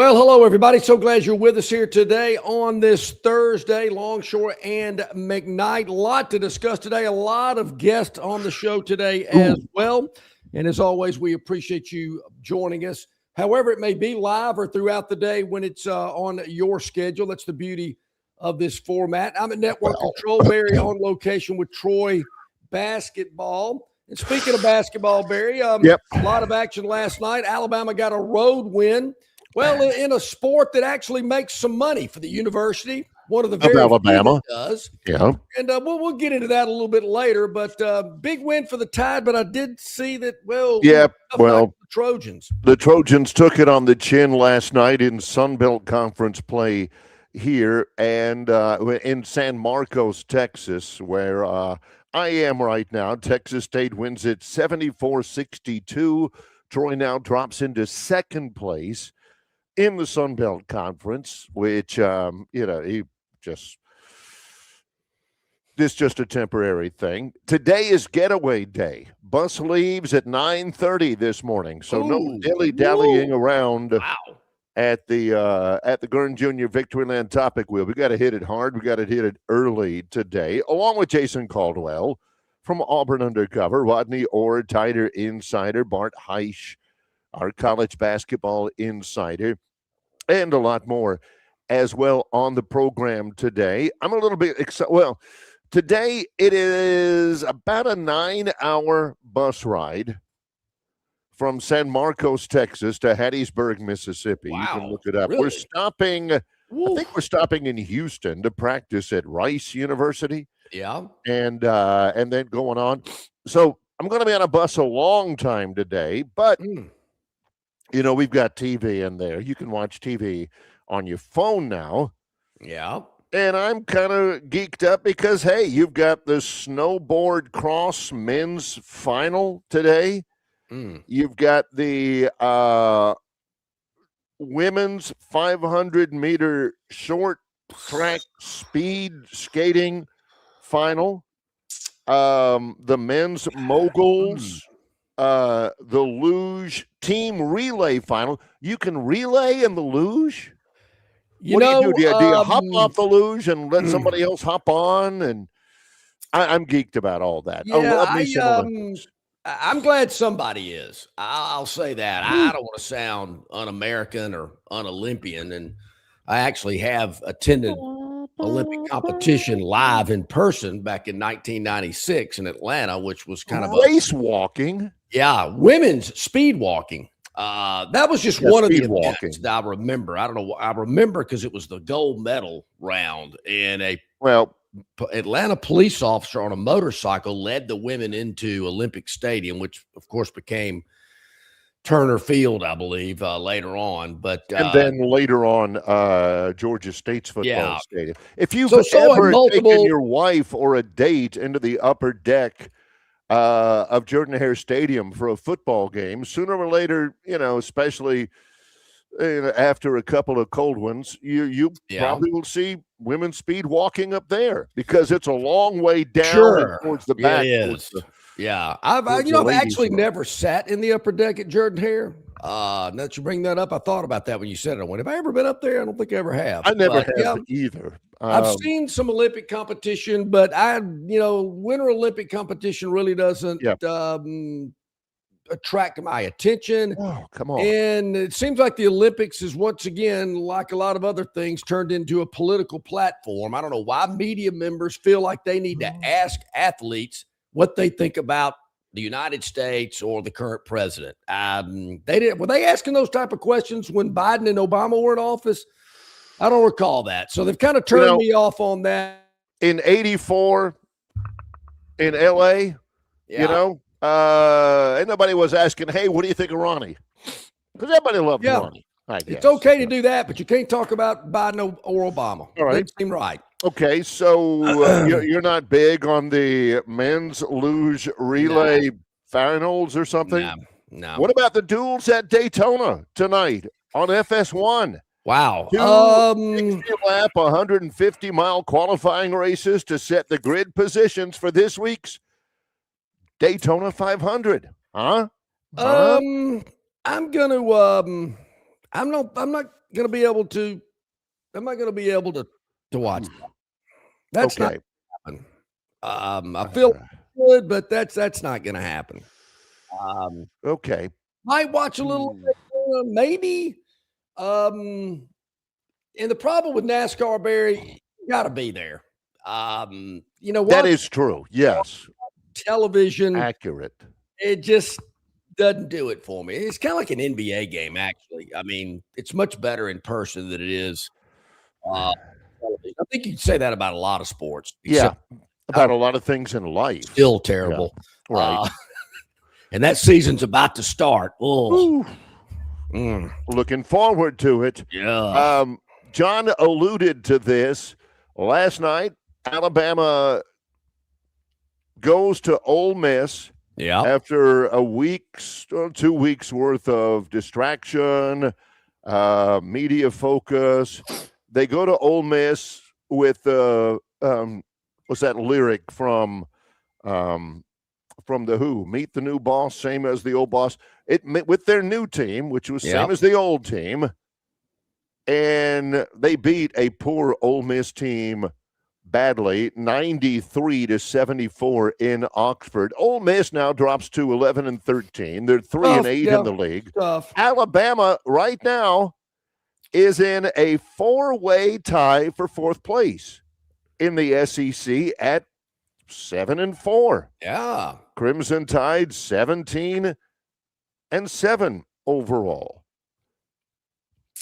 Well, hello, everybody. So glad you're with us here today on this Thursday, Longshore and McKnight. A lot to discuss today. A lot of guests on the show today as well. And as always, we appreciate you joining us, however it may be, live or throughout the day when it's on your schedule. That's the beauty of this format. I'm at Network Control, Barry, on location with Troy Basketball. And speaking of basketball, Barry, a lot of action last night. Alabama got a road win. Well, in a sport that actually makes some money for the university, one of the very Alabama few that does. Yeah, And we'll get into that a little bit later. But big win for the Tide. But I did see that. The Trojans. The Trojans took it on the chin last night in Sun Belt Conference play here and in San Marcos, Texas, where I am right now. Texas State wins it 74-62. Troy now drops into second place in the Sun Belt Conference, which, this just a temporary thing. Today is getaway day. Bus leaves at 9:30 this morning, so no dilly-dallying around at the Gurn Jr. Victoryland topic wheel. We got to hit it hard. We got to hit it early today, along with Jason Caldwell from Auburn Undercover, Rodney Orr, Tider Insider, Bart Heisch, our college basketball insider, and a lot more as well on the program today. I'm a little bit excited. Well, today it is about a 9-hour bus ride from San Marcos, Texas to Hattiesburg, Mississippi. Wow, you can look it up. really? We're stopping, I think we're stopping in Houston to practice at Rice University. Yeah. And then going on. So I'm going to be on a bus a long time today, but we've got TV in there. You can watch TV on your phone now. Yeah. And I'm kind of geeked up because, hey, you've got the snowboard cross men's final today. You've got the women's 500-meter short track speed skating final. The men's moguls. The luge team relay final. You can relay in the luge? What do you do? Do you hop off the luge and let somebody else hop on? And I'm geeked about all that. Yeah, I'm glad somebody is. I'll say that. I don't want to sound un-American or un-Olympian, and I actually have attended Olympic competition live in person back in 1996 in Atlanta, which was kind of race walking. Yeah, women's speed walking. That was just one of the events that I remember. I don't know. I remember because it was the gold medal round, and Atlanta police officer on a motorcycle led the women into Olympic Stadium, which of course became Turner Field, I believe, later on. But and then later on, Georgia State's football stadium. If you've ever taken your wife or a date into the upper deck of Jordan-Hare Stadium for a football game, sooner or later, especially after a couple of cold ones, you probably will see women speed walking up there because it's a long way down towards the back. It is. I've actually never sat in the upper deck at Jordan-Hare. Now that you bring that up, I thought about that when you said it. I went, have I ever been up there? I don't think I ever have. I never have either. I've seen some Olympic competition, but Winter Olympic competition really doesn't attract my attention. Oh, come on. And it seems like the Olympics is once again, like a lot of other things, turned into a political platform. I don't know why media members feel like they need to ask athletes what they think about the United States or the current president. Were they asking those type of questions when Biden and Obama were in office? I don't recall that. So they've kind of turned me off on that. In 84 in LA, and nobody was asking, hey, what do you think of Ronnie? Because everybody loved Ronnie. It's okay to do that, but you can't talk about Biden or Obama. All right. Doesn't seem right. Okay, so you're not big on the men's luge relay finals or something? No. What about the duels at Daytona tonight on FS1? Wow. 60-lap, 150-mile qualifying races to set the grid positions for this week's Daytona 500. I'm going to I'm not going to be able to. I'm not going to be able to watch that. That's Okay. not happen. I feel good, but that's not going to happen. Okay. Might watch a little bit, maybe. And the problem with NASCAR, Barry, you got to be there. You know what? That is true. Yes. Television. Accurate. It just doesn't do it for me. It's kind of like an NBA game, actually. I mean, it's much better in person than it is television. I think you'd say that about a lot of sports. Yeah. About a lot of things in life. Still terrible. Yeah. Right. And that season's about to start. Oh. Looking forward to it. Yeah. John alluded to this last night. Alabama goes to Ole Miss after a 2 weeks worth of distraction, media focus. They go to Ole Miss with what's that lyric from the Who? Meet the new boss, same as the old boss. With their new team, which was same as the old team, and they beat a poor Ole Miss team badly, 93-74 in Oxford. Ole Miss now drops to 11-13. They're 3-8 in the league. Tough. Alabama right now is in a 4-way tie for 4th place in the SEC at 7-4. Yeah. Crimson Tide 17-7 overall.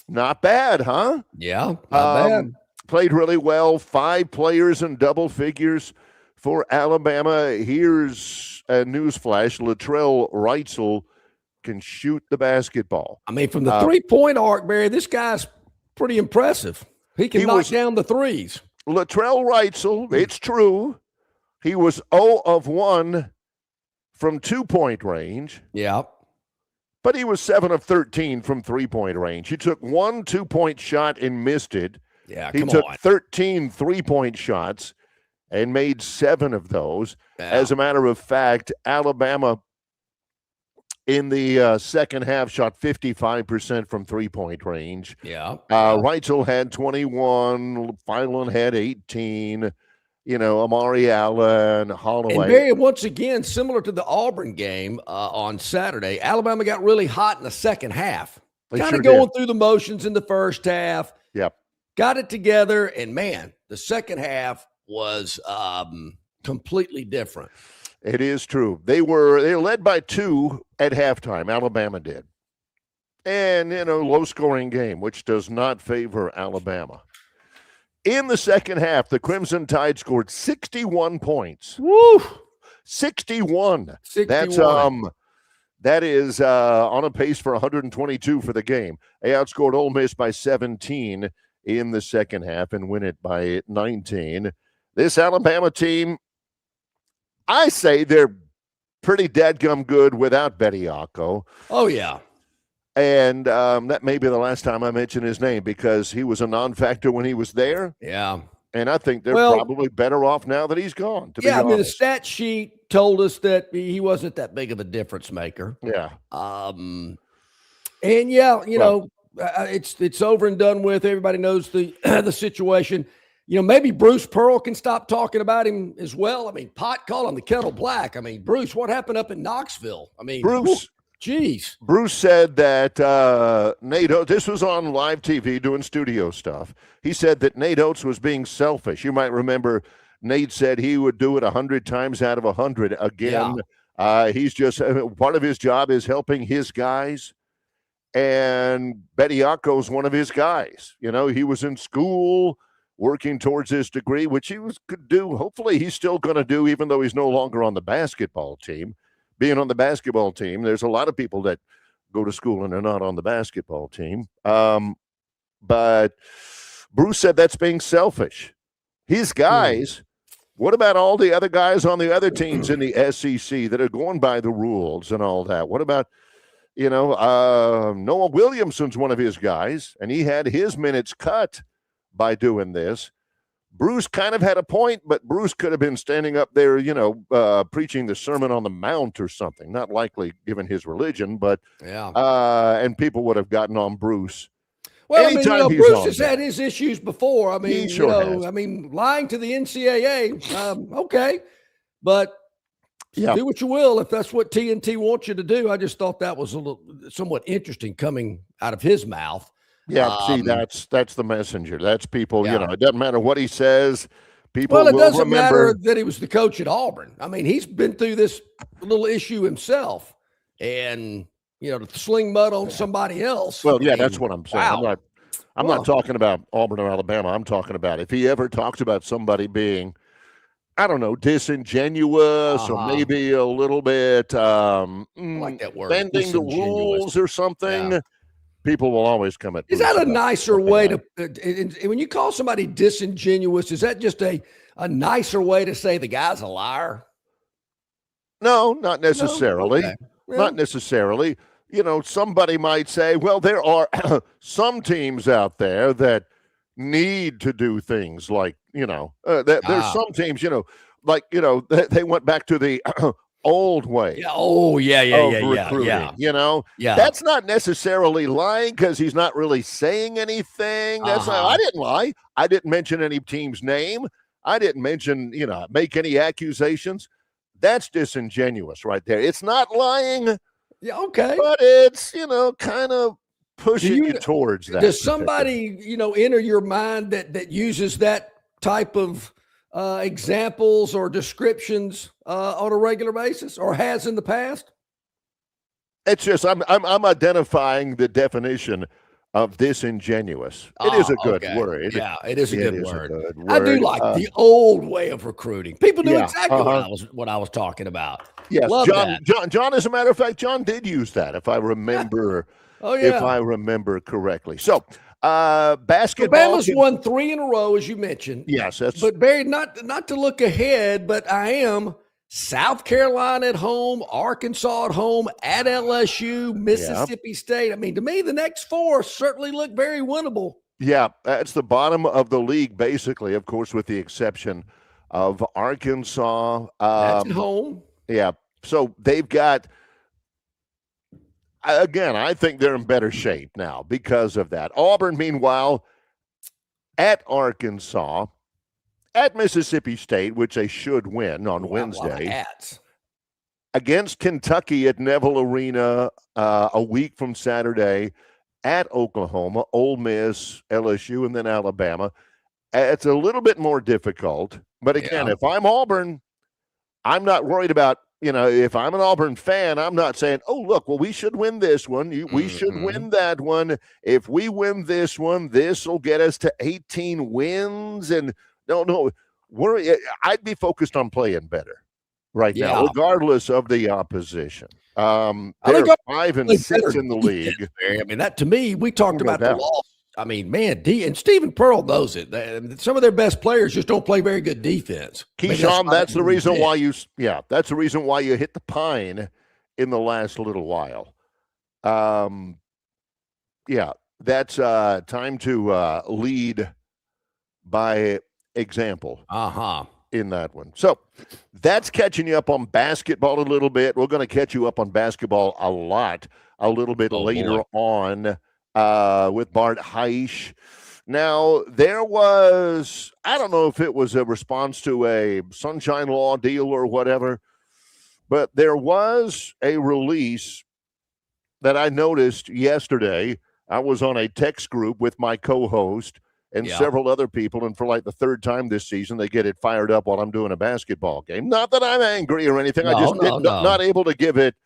Not bad, huh? Yeah, not bad. Played really well. 5 players in double figures for Alabama. Here's a newsflash. Latrell Wrightsell can shoot the basketball. I mean, from the 3-point arc, Barry, this guy's pretty impressive. He can knock down the threes. Latrell Wrightsell, it's true. He was 0 of 1 from 2-point range. Yeah. But he was 7 of 13 from 3-point range. He took 1 2-point shot and missed it. Yeah, he took 13 3-point shots and made 7 of those. Yeah. As a matter of fact, Alabama in the second half shot 55% from 3-point range. Yeah. Wrightsell had 21. Fineland had 18. Amari Allen, Holloway. And Barry, once again, similar to the Auburn game on Saturday, Alabama got really hot in the second half. Kind of going through the motions in the first half. Yep. Got it together, and man, the second half was completely different. It is true. They were led by 2 at halftime. Alabama did. And, low-scoring game, which does not favor Alabama. In the second half, the Crimson Tide scored 61 points. Woo! 61. That is on a pace for 122 for the game. They outscored Ole Miss by 17 in the second half and win it by 19. This Alabama team, I say they're pretty dadgum good without Bediako. Oh, yeah. And that may be the last time I mention his name because he was a non-factor when he was there. Yeah. And I think they're probably better off now that he's gone. I mean, the stat sheet told us that he wasn't that big of a difference maker. Yeah. And it's over and done with. Everybody knows the the situation. Maybe Bruce Pearl can stop talking about him as well. I mean, pot calling the kettle black. I mean, Bruce, what happened up in Knoxville? I mean, Bruce. Jeez. Bruce said that Nate Oates, this was on live TV doing studio stuff. He said that Nate Oates was being selfish. You might remember Nate said he would do it 100 times out of 100 again. Yeah. He's just part of his job is helping his guys. And Bediako's one of his guys. He was in school working towards his degree, which he could do. Hopefully he's still going to do, even though he's no longer on the basketball team. Being on the basketball team, there's a lot of people that go to school and are not on the basketball team. But Bruce said that's being selfish. His guys, what about all the other guys on the other teams in the SEC that are going by the rules and all that? What about, Noah Williamson's one of his guys, and he had his minutes cut by doing this. Bruce kind of had a point, but Bruce could have been standing up there, preaching the Sermon on the Mount or something. Not likely given his religion, but and people would have gotten on Bruce. Well, Bruce has had his issues before. He sure has. Lying to the NCAA, okay, but do what you will if that's what TNT wants you to do. I just thought that was somewhat interesting coming out of his mouth. Yeah, see, that's the messenger. That's people, it doesn't matter what he says. People it doesn't remember matter that he was the coach at Auburn. I mean, he's been through this little issue himself. And, to sling mud on somebody else. Well, that's what I'm saying. Wow. I'm not talking about Auburn or Alabama. I'm talking about if he ever talks about somebody being, I don't know, disingenuous or maybe a little bit I like that word, bending the rules or something. Yeah. People will always come at. Is that a nicer way to? When you call somebody disingenuous, is that just a nicer way to say the guy's a liar? No, not necessarily. No? Okay. Not necessarily. Somebody might say, well, there are some teams out there that need to do things like, there's some teams, they went back to the old way. Yeah. Oh, yeah. Recruiting, that's not necessarily lying because he's not really saying anything. That's not, I didn't lie. I didn't mention any team's name. I didn't mention, make any accusations. That's disingenuous right there. It's not lying. Yeah, okay. But it's, kind of pushing you towards that. Does somebody, enter your mind that uses that type of examples or descriptions on a regular basis or has in the past? It's just I'm identifying the definition of disingenuous. It is a good word. Yeah, it is a good word. I do like the old way of recruiting. People knew exactly what I was talking about. Yes, John, as a matter of fact, John did use that, if I remember. If I remember correctly. So, basketball. Alabama's won 3 in a row, as you mentioned. Yes, but Barry, not to look ahead, but I am South Carolina at home, Arkansas at home, at LSU, Mississippi State. I mean, to me, the next 4 certainly look very winnable. Yeah, that's the bottom of the league, basically, of course, with the exception of Arkansas. That's at home. Yeah, so they've got, again, I think they're in better shape now because of that. Auburn, meanwhile, at Arkansas, at Mississippi State, which they should win on Wednesday, against Kentucky at Neville Arena a week from Saturday, at Oklahoma, Ole Miss, LSU, and then Alabama. It's a little bit more difficult. But again, if I'm Auburn, I'm not worried about, if I'm an Auburn fan, I'm not saying, oh, look, well, we should win this one. We should win that one. If we win this one, this will get us to 18 wins. And no, I'd be focused on playing better right now, regardless of the opposition. They're 5 and 6 in the league. I mean, that to me, we talked about the loss. I mean, man, and Stephen Pearl knows it. Some of their best players just don't play very good defense. Keyshawn, that's the reason why that's the reason why you hit the pine in the last little while. That's time to lead by example. In that one. So that's catching you up on basketball a little bit. We're going to catch you up on basketball a little bit later on with Bart Heisch. Now, there was, I don't know if it was a response to a Sunshine Law deal or whatever, but there was a release that I noticed yesterday. I was on a text group with my co-host and several other people, and for like the 3rd time this season, they get it fired up while I'm doing a basketball game. Not that I'm angry or anything. I just not able to give it,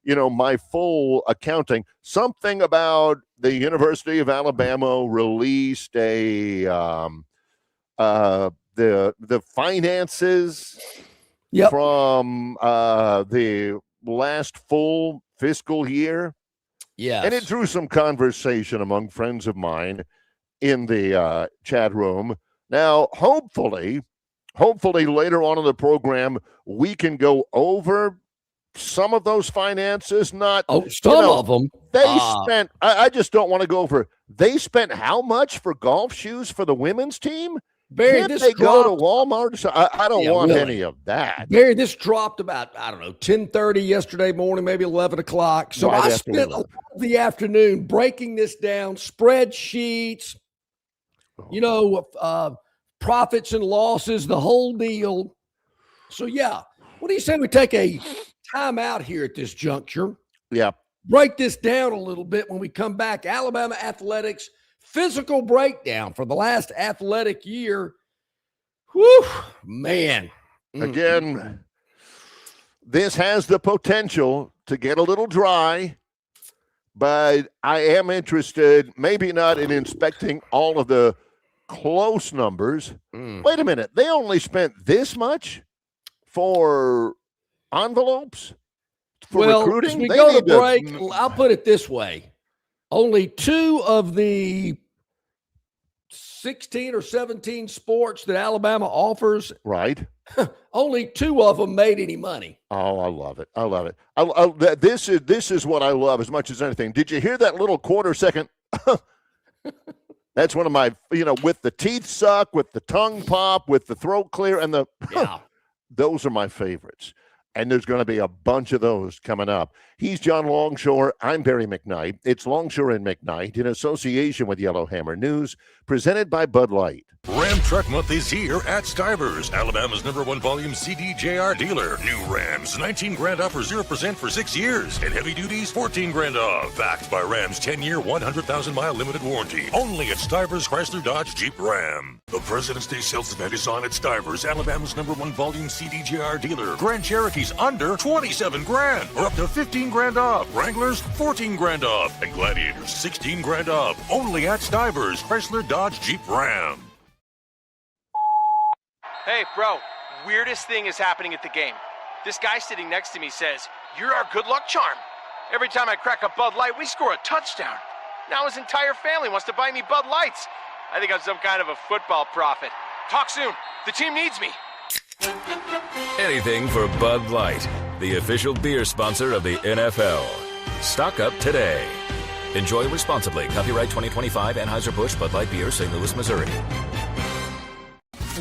my full accounting. Something about the University of Alabama released a the finances from the last full fiscal year. Yeah, and it drew some conversation among friends of mine in the chat room. Now, hopefully later on in the program, we can go over some of those finances. Not some of them. They spent, I just don't want to go over, they spent how much for golf shoes for the women's team? Barry, Can't they go to Walmart? I don't want any of that. Barry, this dropped about, 10:30 yesterday morning, maybe 11 o'clock. So I spent a lot of the afternoon breaking this down, spreadsheets, profits and losses, the whole deal. So, yeah, what do you say we take a time out here at this juncture? Yeah. Break this down a little bit when we come back. Alabama Athletics physical breakdown for the last athletic year. Whew, man. Again, this has the potential to get a little dry, but I am interested, maybe not in inspecting all of the close numbers. Wait a minute. They only spent this much for envelopes? For recruiting? As we go to break, I'll put it this way. Only 2 of the 16 or 17 sports that Alabama offers, right? Only 2 of them made any money. Oh, I love it. I love it. This is what I love as much as anything. Did you hear that little quarter second? That's one of my, with the teeth suck, with the tongue pop, with the throat clear, and those are my favorites. And there's going to be a bunch of those coming up. He's John Longshore. I'm Barry McKnight. It's Longshore and McKnight in association with Yellowhammer News, presented by Bud Light. Ram Truck Month is here at Stivers, Alabama's #1 volume CDJR dealer. New Rams, 19 grand off or 0% for 6 years. And heavy duties, 14 grand off. Backed by Ram's 10-year, 100,000-mile limited warranty. Only at Stivers, Chrysler, Dodge, Jeep, Ram. The President's Day sales event is on at Stivers, Alabama's #1 volume CDJR dealer. Grand Cherokees under 27 grand or up to 15 grand off. Wranglers, 14 grand off. And Gladiators, 16 grand off. Only at Stivers, Chrysler, Dodge, Jeep, Ram. Hey, bro, weirdest thing is happening at the game. This guy sitting next to me says, "You're our good luck charm." Every time I crack a Bud Light, we score a touchdown. Now his entire family wants to buy me Bud Lights. I think I'm some kind of a football prophet. Talk soon. The team needs me. Anything for Bud Light, the official beer sponsor of the NFL. Stock up today. Enjoy responsibly. Copyright 2025 Anheuser-Busch Bud Light Beer, St. Louis, Missouri.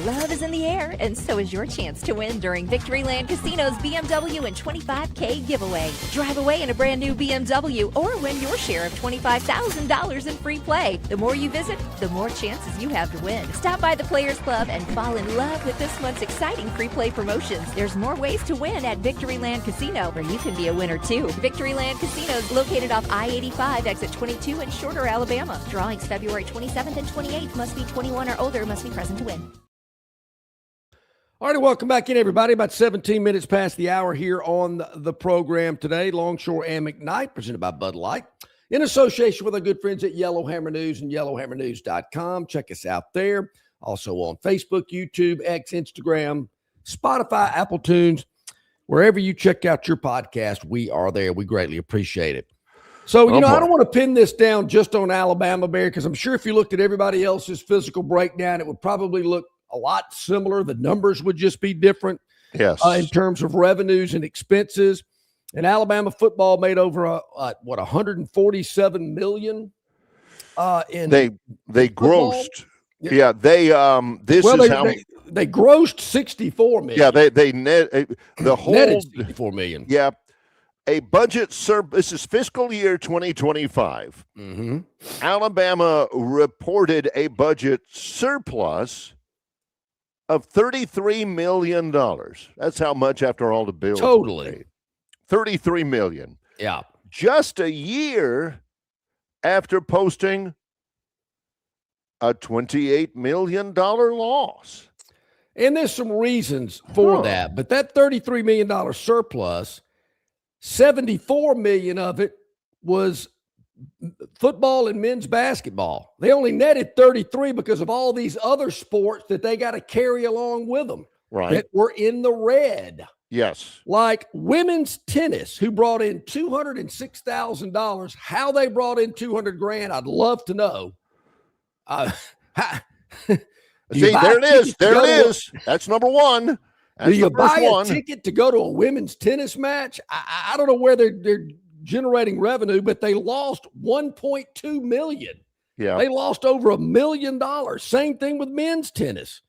Love is in the air, and so is your chance to win during Victoryland Casino's BMW and $25K giveaway. Drive away in a brand new BMW or win your share of $25,000 in free play. The more you visit, the more chances you have to win. Stop by the Players Club and fall in love with this month's exciting free play promotions. There's more ways to win at Victoryland Casino, where you can be a winner too. Victoryland Casino is located off I-85, exit 22 in Shorter, Alabama. Drawings February 27th and 28th. Must be 21 or older. Must be present to win. All right, welcome back in, everybody. About 17 minutes past the hour here on the program today. Longshore and McKnight, presented by Bud Light, in association with our good friends at Yellowhammer News and yellowhammernews.com. Check us out there. Also on Facebook, YouTube, X, Instagram, Spotify, Apple Tunes. Wherever you check out your podcast, we are there. We greatly appreciate it. So, I don't want to pin this down just on Alabama, Bear, because I'm sure if you looked at everybody else's physical breakdown, it would probably look a lot similar. The numbers would just be different. Yes. In terms of revenues and expenses. And Alabama football made over $147 million in they grossed. Yeah, they grossed $64 million. Yeah, they net the whole netted $64 million. Yeah. A budget this is fiscal year 2025. Mm-hmm. Alabama reported a budget surplus of $33 million. That's how much after all the bills. Totally. $33 million. Yeah. Just a year after posting a $28 million loss. And there's some reasons for that. But that $33 million surplus, $74 million of it was football and men's basketball. They only netted 33 because of all these other sports that they got to carry along with them. Right. That were in the red. Yes. Like women's tennis, who brought in $206,000. How they brought in $200,000, I'd love to know. See, there it is. There it is. That's number one. That's do you buy a ticket to go to a women's tennis match? I don't know where they're generating revenue, but they lost $1.2 million. Yeah. They lost over $1 million. Same thing with men's tennis.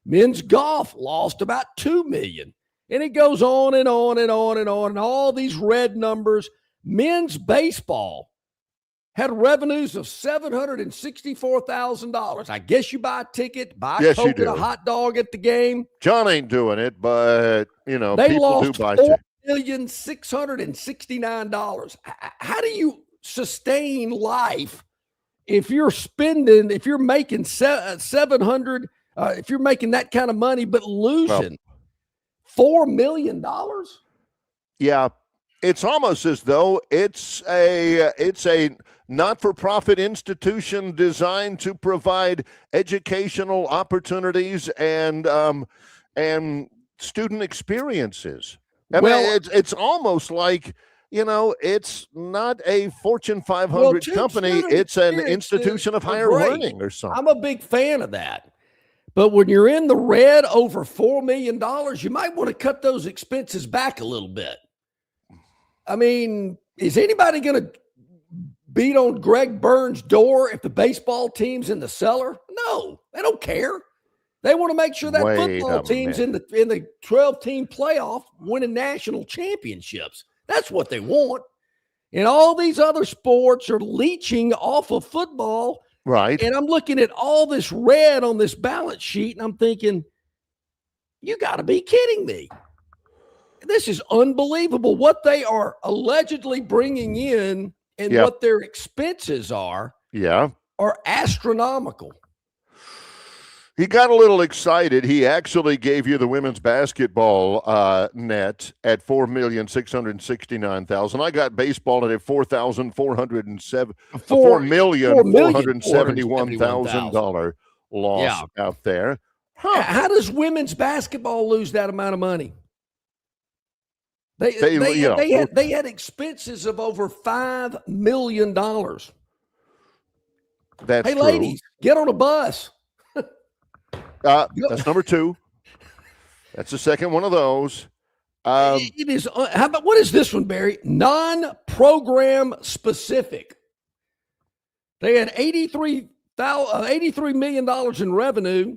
Men's golf lost about $2 million. And it goes on and on and on and on, and all these red numbers. Men's baseball had revenues of $764,000. I guess you buy a ticket, buy a Coke and a hot dog at the game. John ain't doing it, but, they people lost do buy tickets. $4,669,000. How do you sustain life if you're making 700, if you're making that kind of money, but losing $4 million? Yeah. It's almost as though it's a not-for-profit institution designed to provide educational opportunities and student experiences. I mean, it's almost like, it's not a Fortune 500 company. It's an institution of higher learning or something. I'm a big fan of that. But when you're in the red over $4 million, you might want to cut those expenses back a little bit. I mean, is anybody going to beat on Greg Burns' door if the baseball team's in the cellar? No, they don't care. They want to make sure that football team's in the 12-team playoff winning national championships. That's what they want. And all these other sports are leeching off of football. Right. And I'm looking at all this red on this balance sheet, and I'm thinking, you got to be kidding me. This is unbelievable what they are allegedly bringing in and what their expenses are. Yeah. Are astronomical. He got a little excited. He actually gave you the women's basketball net at $4,669,000. I got baseball at $4,471,000 loss out there. Huh. How does women's basketball lose that amount of money? They had expenses of over $5 million. That's hey, true. Ladies, get on a bus. That's number 2. That's the second one of those. It is. How about what is this one, Barry? Non-program specific. They had $83 million in revenue,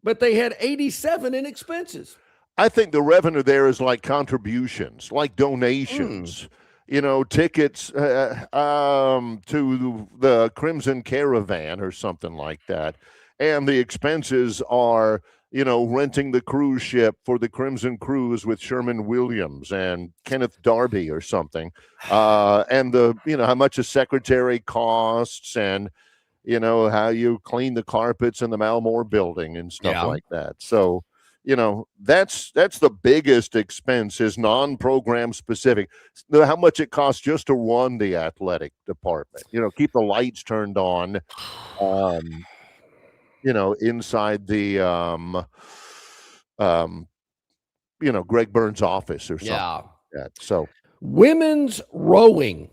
but they had 87 in expenses. I think the revenue there is like contributions, like donations. Tickets to the Crimson Caravan or something like that. And the expenses are, renting the cruise ship for the Crimson Cruise with Sherman Williams and Kenneth Darby or something. And how much a secretary costs and, how you clean the carpets in the Malmore building and stuff like that. So, that's the biggest expense is non-program specific. How much it costs just to run the athletic department, keep the lights turned on, inside the, Greg Burns' office or something. Yeah. Like that. So women's rowing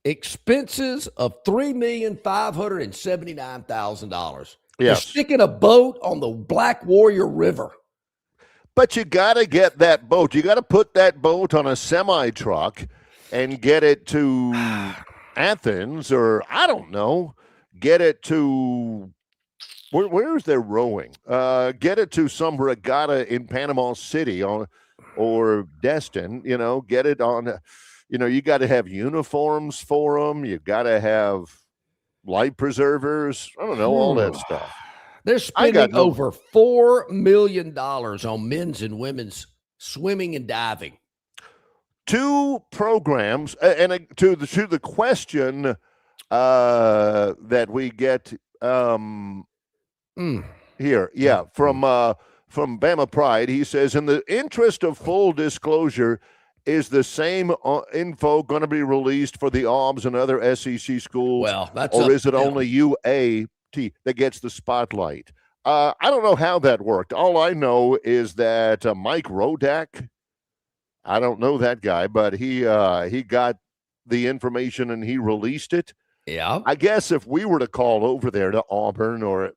expenses of $3,579,000. You're sticking a boat on the Black Warrior River. But you got to get that boat. You got to put that boat on a semi-truck and get it to Athens or, I don't know, get it to where's their rowing? Get it to some regatta in Panama City or Destin, get it on, you got to have uniforms for them. You got to have life preservers. I don't know, all that stuff. They're spending over $4 million on men's and women's swimming and diving. 2 programs, and to the question that we get here, from Bama Pride, he says, in the interest of full disclosure, is the same info going to be released for the OBS and other SEC schools? Well, or is it only UAT that gets the spotlight? I don't know how that worked. All I know is that Mike Rodak, I don't know that guy, but he got the information and he released it. Yeah. I guess if we were to call over there to Auburn or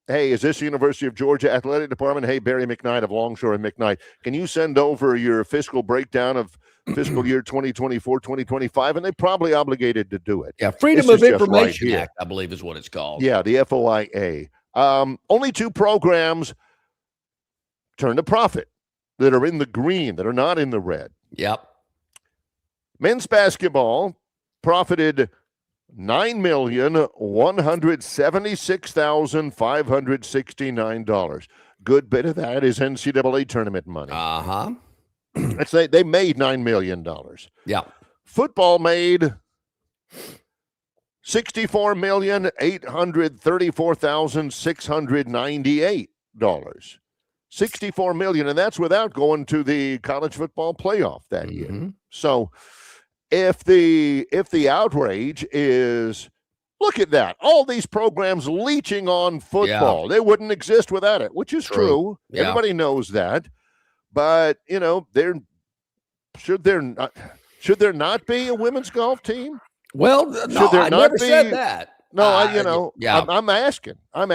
Hey, is this University of Georgia Athletic Department? Hey, Barry McKnight of Longshore and McKnight. Can you send over your fiscal breakdown of fiscal year 2024, 2025? And they probably obligated to do it. Yeah, Freedom of Information Act, I believe is what it's called. Yeah, the FOIA. Only 2 programs turn a profit that are in the green, that are not in the red. Yep. Men's basketball profited $9,176,569. Good bit of that is NCAA tournament money. I'd say they made $9 million. Yeah. Football made $64,834,698. $64 million, and that's without going to the college football playoff that year. So if the outrage is, look at that, all these programs leeching on football, they wouldn't exist without it, which is true. Everybody knows that. But, you know, should there not be a women's golf team? Well, no, I never said that. No, I'm asking. I'm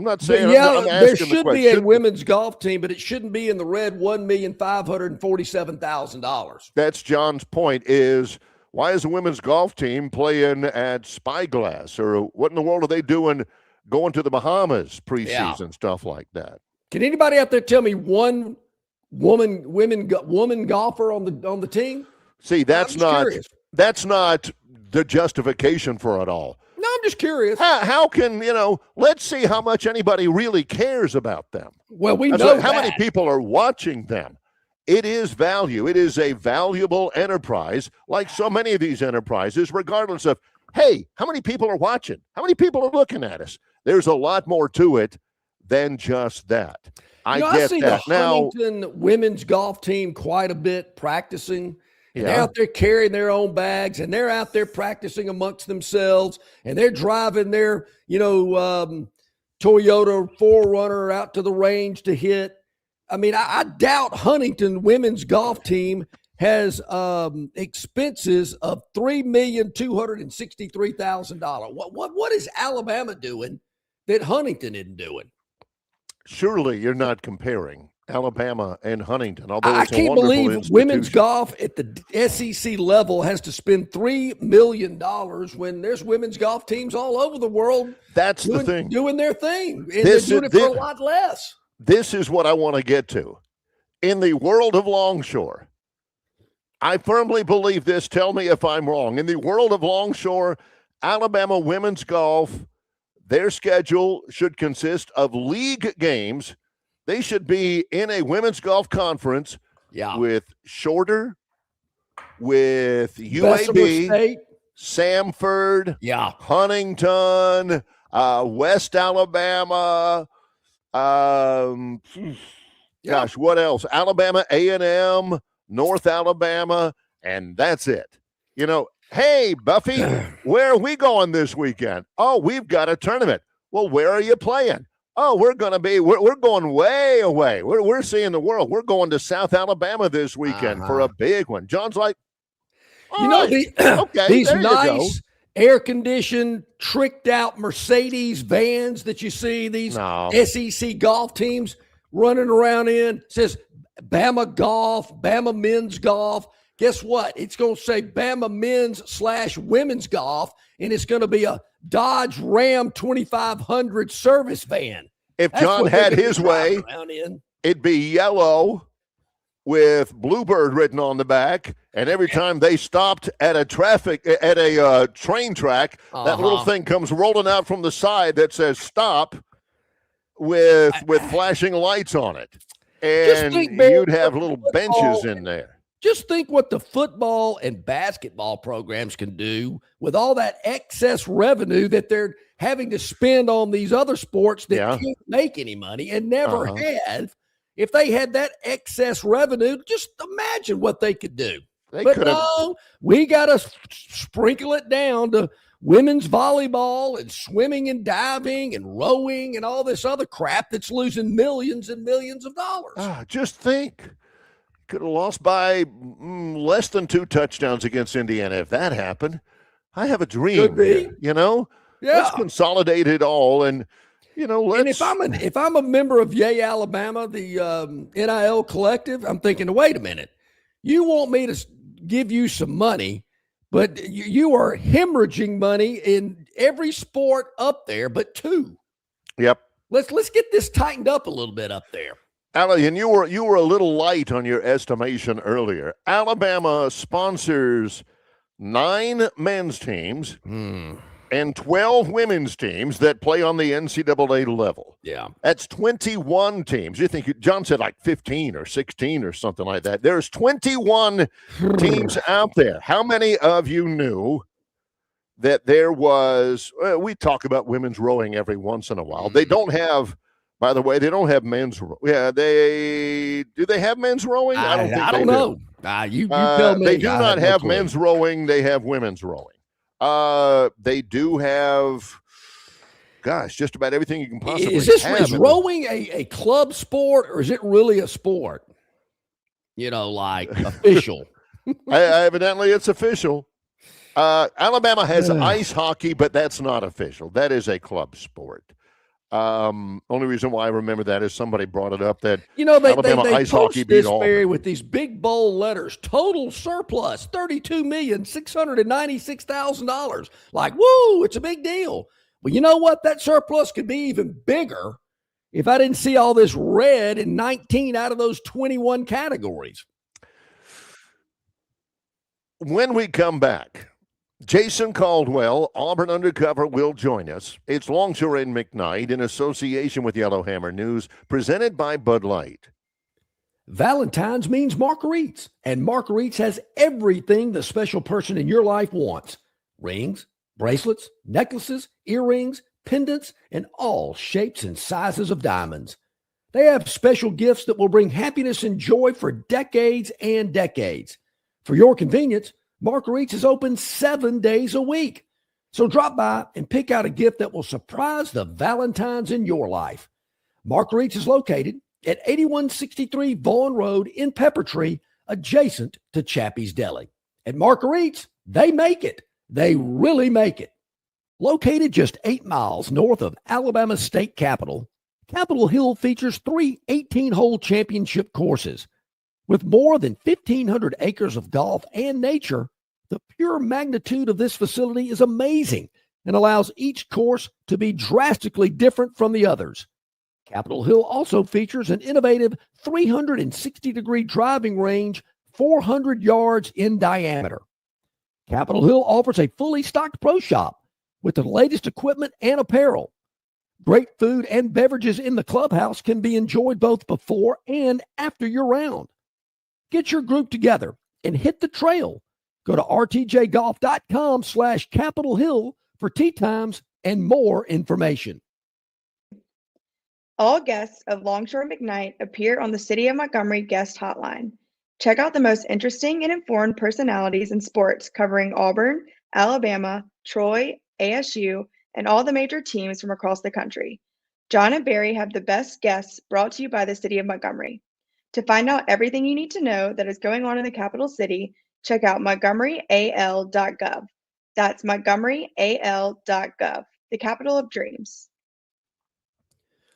not saying. There should be a women's golf team, but it shouldn't be in the red $1,547,000. That's John's point. Is why is a women's golf team playing at Spyglass, or what in the world are they doing going to the Bahamas preseason, stuff like that? Can anybody out there tell me one woman golfer on the team? See, that's not the justification for it all. No, I'm just curious. How can, let's see how much anybody really cares about them. Well, we know how many people are watching them. It is value. It is a valuable enterprise, like so many of these enterprises, regardless of, hey, how many people are watching? How many people are looking at us? There's a lot more to it than just that. I see that. The Huntington women's golf team quite a bit practicing. And they're out there carrying their own bags, and they're out there practicing amongst themselves, and they're driving their, Toyota 4Runner out to the range to hit. I mean, I doubt Huntington women's golf team has expenses of $3,263,000. What is Alabama doing that Huntington isn't doing? Surely you're not comparing Alabama and Huntington, although I can't believe women's golf at the SEC level has to spend $3 million when there's women's golf teams all over the world. That's the thing. Doing their thing. And they're doing it for a lot less. This is what I want to get to. In the world of Longshore, I firmly believe this. Tell me if I'm wrong. In the world of Longshore, Alabama women's golf, their schedule should consist of league games. They should be in a women's golf conference with Shorter, with UAB, Samford, Huntington, West Alabama, what else? Alabama A&M, North Alabama, and that's it. Hey, Buffy, where are we going this weekend? Oh, we've got a tournament. Well, where are you playing? Oh, we're going way away. We're seeing the world. We're going to South Alabama this weekend for a big one. John's like, these nice air-conditioned, tricked-out Mercedes vans that you see these SEC golf teams running around in. It says Bama Golf, Bama Men's Golf. Guess what? It's going to say Bama Men's/Women's Golf, and it's going to be a Dodge Ram 2500 service van. If John had his way, it'd be yellow with Bluebird written on the back, and every time they stopped at a train track, that little thing comes rolling out from the side that says stop with flashing lights on it. And you'd have little benches in there. Just think what the football and basketball programs can do with all that excess revenue that they're having to spend on these other sports that can't make any money and never have. If they had that excess revenue, just imagine what they could do. We got to sprinkle it down to women's volleyball and swimming and diving and rowing and all this other crap that's losing millions and millions of dollars. Just think. Could have lost by less than 2 touchdowns against Indiana if that happened. I have a dream. Could be. Let's consolidate it all. And, And if I'm a member of Yay Alabama, the NIL collective, I'm thinking, wait a minute, you want me to give you some money, but you are hemorrhaging money in every sport up there, but two. Yep. Let's get this tightened up a little bit up there. And you were a little light on your estimation earlier. Alabama sponsors 9 men's teams and 12 women's teams that play on the NCAA level. Yeah. That's 21 teams. You think John said like 15 or 16 or something like that. There's 21 teams out there. How many of you knew that there was, we talk about women's rowing every once in a while. They don't have, by the way, they don't have men's rowing. Yeah, do they have men's rowing? I don't know. You tell me. They do not have men's rowing. They have women's rowing. They do have, just about everything you can possibly have. Is rowing a club sport, or is it really a sport? Like official. Evidently, it's official. Alabama has ice hockey, but that's not official. That is a club sport. Only reason why I remember that is somebody brought it up that Alabama they ice hockey beat Auburn with these big bold letters. Total surplus $32,696,000. Like, woo! It's a big deal. But you know what? That surplus could be even bigger if I didn't see all this red in 19 out of those 21 categories. When we come back, Jason Caldwell, Auburn Undercover, will join us. It's Longshore and McKnight in association with Yellowhammer News, presented by Bud Light. Valentine's means Marguerite's, and Marguerite's has everything the special person in your life wants. Rings, bracelets, necklaces, earrings, pendants, and all shapes and sizes of diamonds. They have special gifts that will bring happiness and joy for decades and decades. For your convenience, Marguerite's is open 7 days a week. So drop by and pick out a gift that will surprise the Valentines in your life. Marguerite's is located at 8163 Vaughan Road in Peppertree, adjacent to Chappie's Deli. At Marguerite's, they make it. They really make it. Located just 8 miles north of Alabama's state capital, Capitol Hill features 3 18-hole championship courses. With more than 1,500 acres of golf and nature, the pure magnitude of this facility is amazing and allows each course to be drastically different from the others. Capitol Hill also features an innovative 360-degree driving range 400 yards in diameter. Capitol Hill offers a fully stocked pro shop with the latest equipment and apparel. Great food and beverages in the clubhouse can be enjoyed both before and after your round. Get your group together and hit the trail. Go to rtjgolf.com/Capitol Hill for tee times and more information. All guests of Longshore McKnight appear on the City of Montgomery guest hotline. Check out the most interesting and informed personalities in sports covering Auburn, Alabama, Troy, ASU, and all the major teams from across the country. John and Barry have the best guests brought to you by the City of Montgomery. To find out everything you need to know that is going on in the capital city, check out montgomeryal.gov. That's montgomeryal.gov, the capital of dreams.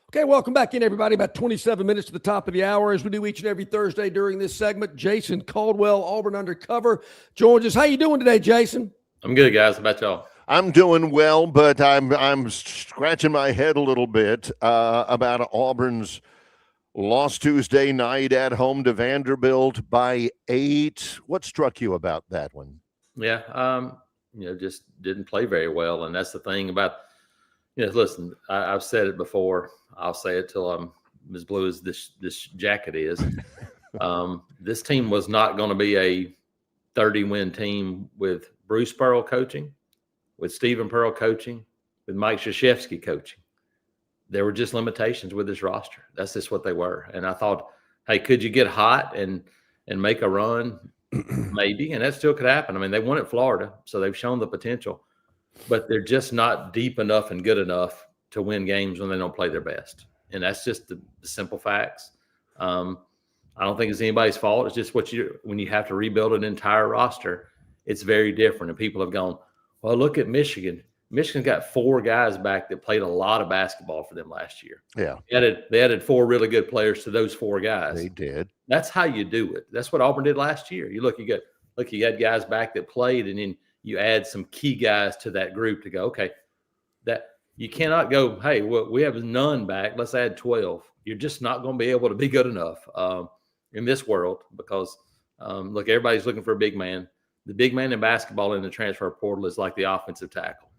Okay, welcome back in, everybody. About 27 minutes to the top of the hour, as we do each and every Thursday during this segment. Jason Caldwell, Auburn Undercover, joins us. How you doing today, Jason? I'm good, guys. How about y'all? I'm doing well, but I'm scratching my head a little bit about Auburn's lost Tuesday night at home to Vanderbilt by 8. What struck you about that one? Yeah, just didn't play very well. And that's the thing about, listen, I've said it before. I'll say it till I'm as blue as this jacket is. This team was not going to be a 30-win team with Bruce Pearl coaching, with Stephen Pearl coaching, with Mike Krzyzewski coaching. There were just limitations with this roster. That's just what they were. And I thought, hey, could you get hot and make a run? Maybe. And that still could happen. I mean, they won at Florida, so they've shown the potential. But they're just not deep enough and good enough to win games when they don't play their best. And that's just the simple facts. I don't think it's anybody's fault. It's just when you have to rebuild an entire roster, it's very different. And people have gone, well, look at Michigan. Michigan got 4 guys back that played a lot of basketball for them last year. Yeah. They added 4 really good players to those 4 guys. They did. That's how you do it. That's what Auburn did last year. You had guys back that played, and then you add some key guys to that group to go, okay, that you cannot go, hey, well, we have none back. Let's add 12. You're just not going to be able to be good enough in this world because, look, everybody's looking for a big man. The big man in basketball in the transfer portal is like the offensive tackle.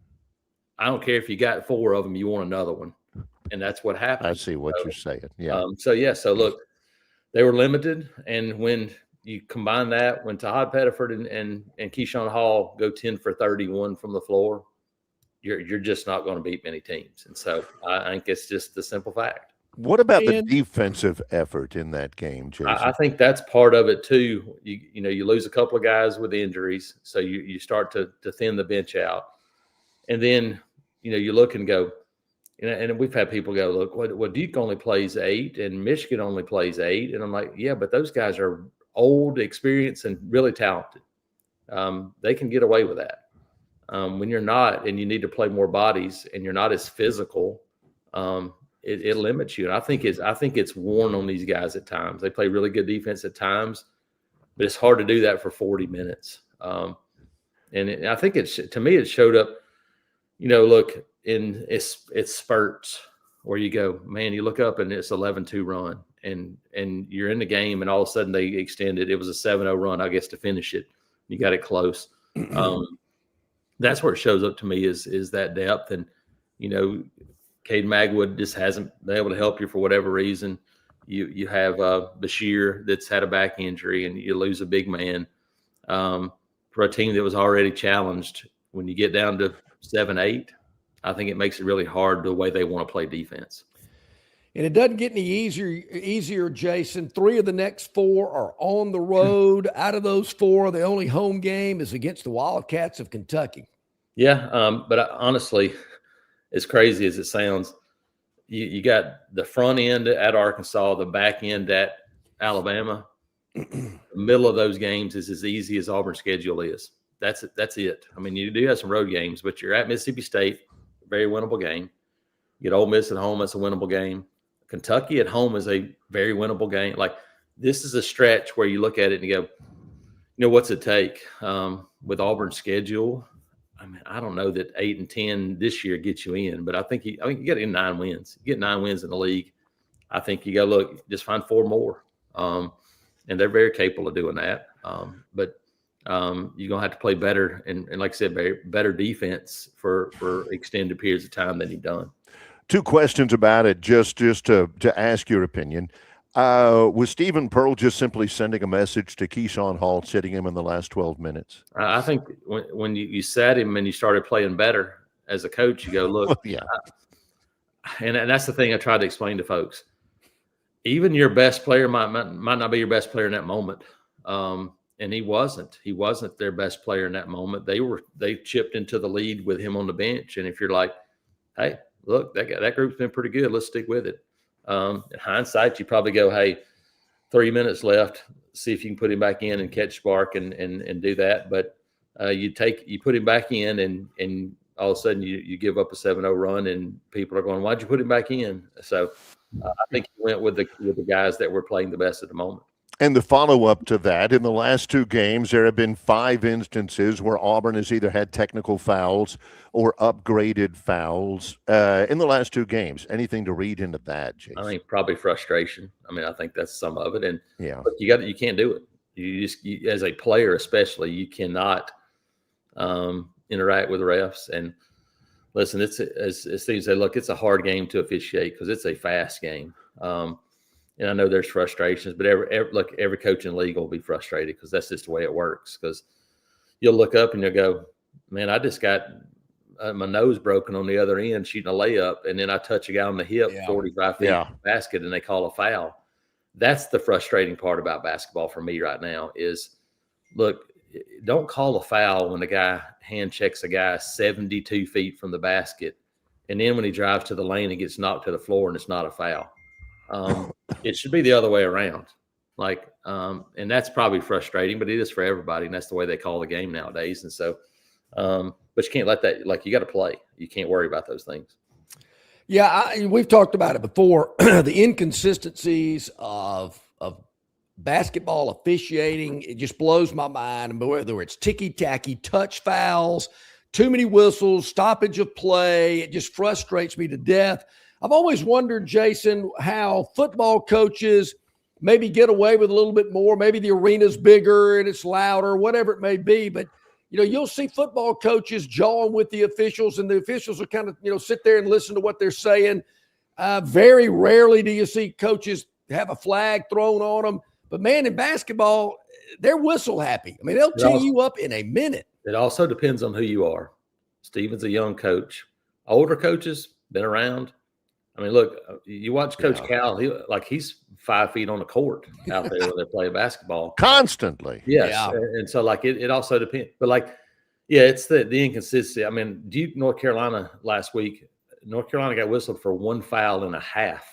I don't care if you got 4 of them, you want another one. And that's what happened. I see what you're saying. Yeah. So look, they were limited. And when you combine that, when Todd Pettiford and Keyshawn Hall go 10 for 31 from the floor, you're just not going to beat many teams. And so I think it's just the simple fact. What about the defensive effort in that game, Jason? I think that's part of it too. You lose a couple of guys with injuries, so you start to thin the bench out. And then, you look and go, and we've had people go, look, well, Duke only plays 8 and Michigan only plays 8. And I'm like, yeah, but those guys are old, experienced, and really talented. They can get away with that. When you're not, and you need to play more bodies and you're not as physical, it limits you. And I think it's worn on these guys at times. They play really good defense at times, but it's hard to do that for 40 minutes. And I think to me, it showed up, look, in it's spurts where you go, man, you look up and it's 11-2 run and you're in the game and all of a sudden they extended. It was a 7-0 run, I guess, to finish it. You got it close. That's where it shows up to me is that depth. And, Cade Magwood just hasn't been able to help you for whatever reason. You have Bashir that's had a back injury and you lose a big man for a team that was already challenged. When you get down to 7-8, I think it makes it really hard the way they want to play defense. And it doesn't get any easier, Jason. 3 of the next 4 are on the road. Out of those 4, the only home game is against the Wildcats of Kentucky. Yeah, but honestly, as crazy as it sounds, you got the front end at Arkansas, the back end at Alabama. The middle of those games is as easy as Auburn's schedule is. That's it. I mean, you do have some road games, but you're at Mississippi State, very winnable game. You get Ole Miss at home, that's a winnable game. Kentucky at home is a very winnable game. Like, this is a stretch where you look at it and you go, what's it take? With Auburn's schedule, I mean, I don't know that 8 and 10 this year gets you in, but I think you get in 9 wins. You get 9 wins in the league. I think you got to look, just find 4 more. And they're very capable of doing that. But you're going to have to play better. And like I said, better defense for extended periods of time than you've done. 2 questions about it, just to ask your opinion. Was Stephen Pearl just simply sending a message to Keyshawn Hall, sitting him in the last 12 minutes? I think when you sat him and you started playing better as a coach, you go, look, yeah. And that's the thing I try to explain to folks. Even your best player might not be your best player in that moment. And he wasn't their best player in that moment. They chipped into the lead with him on the bench. And if you're like, hey, look, that group's been pretty good, let's stick with it. In hindsight, you probably go, hey, 3 minutes left, see if you can put him back in and catch spark and do that. But you put him back in and all of a sudden you give up a 7-0 run and people are going, why'd you put him back in? So I think he went with the guys that were playing the best at the moment. And the follow-up to that, in the last 2 games, there have been 5 instances where Auburn has either had technical fouls or upgraded fouls in the last 2 games. Anything to read into that, Jason? I think probably frustration. I mean, I think that's some of it. And yeah, but you can't do it. You as a player, especially, you cannot interact with refs. And listen, it's as Steve said, look, it's a hard game to officiate because it's a fast game. And I know there's frustrations, but every coach in the league will be frustrated because that's just the way it works. Because you'll look up and you'll go, man, I just got my nose broken on the other end shooting a layup, and then I touch a guy on the hip 45 feet from the basket, and they call a foul. That's the frustrating part about basketball for me right now is, look, don't call a foul when the guy hand checks a guy 72 feet from the basket, and then when he drives to the lane and gets knocked to the floor and it's not a foul. It should be the other way around. Like, and that's probably frustrating, but it is for everybody. And that's the way they call the game nowadays. And so, but you can't let that, like, you got to play. You can't worry about those things. Yeah, we've talked about it before. The inconsistencies of basketball officiating, it just blows my mind. Whether it's ticky-tacky touch fouls, too many whistles, stoppage of play, it just frustrates me to death. I've always wondered, Jason, how football coaches maybe get away with a little bit more. Maybe the arena's bigger and it's louder, whatever it may be. But, you'll see football coaches jawing with the officials, and the officials will kind of, sit there and listen to what they're saying. Very rarely do you see coaches have a flag thrown on them. But, man, in basketball, they're whistle happy. I mean, they'll tee you up in a minute. It also depends on who you are. Steven's a young coach. Older coaches, been around. I mean, look, you watch Coach Cal, he's 5 feet on the court out there when they play basketball. Constantly. Yes. Yeah. And so, it also depends. But, it's the inconsistency. I mean, Duke, North Carolina last week, North Carolina got whistled for 1 foul and a half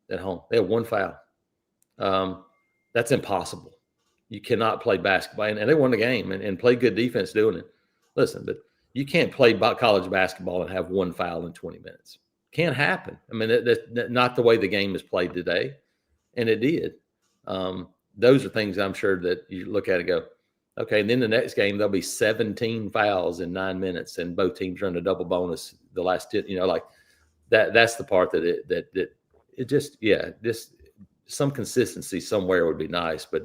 at home. They had 1 foul. That's impossible. You cannot play basketball. And they won the game and play good defense doing it. Listen, but you can't play college basketball and have 1 foul in 20 minutes. Can't happen. I mean, that's not the way the game is played today. And it did. Those are things I'm sure that you look at and go, okay, and then the next game, there'll be 17 fouls in 9 minutes, and both teams run a double bonus the last 10, that's the part that just some consistency somewhere would be nice, but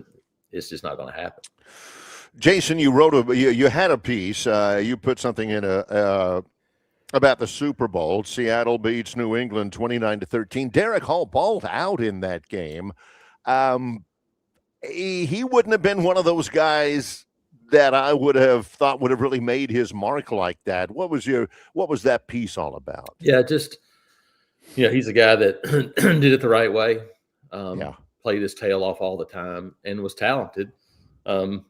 it's just not going to happen. Jason, you had a piece, you put something in about the Super Bowl. Seattle beats New England 29-13. Derek Hall balled out in that game. He wouldn't have been one of those guys that I would have thought would have really made his mark like that. What was that piece all about? Yeah, just, he's a guy that did it the right way. Played his tail off all the time and was talented. And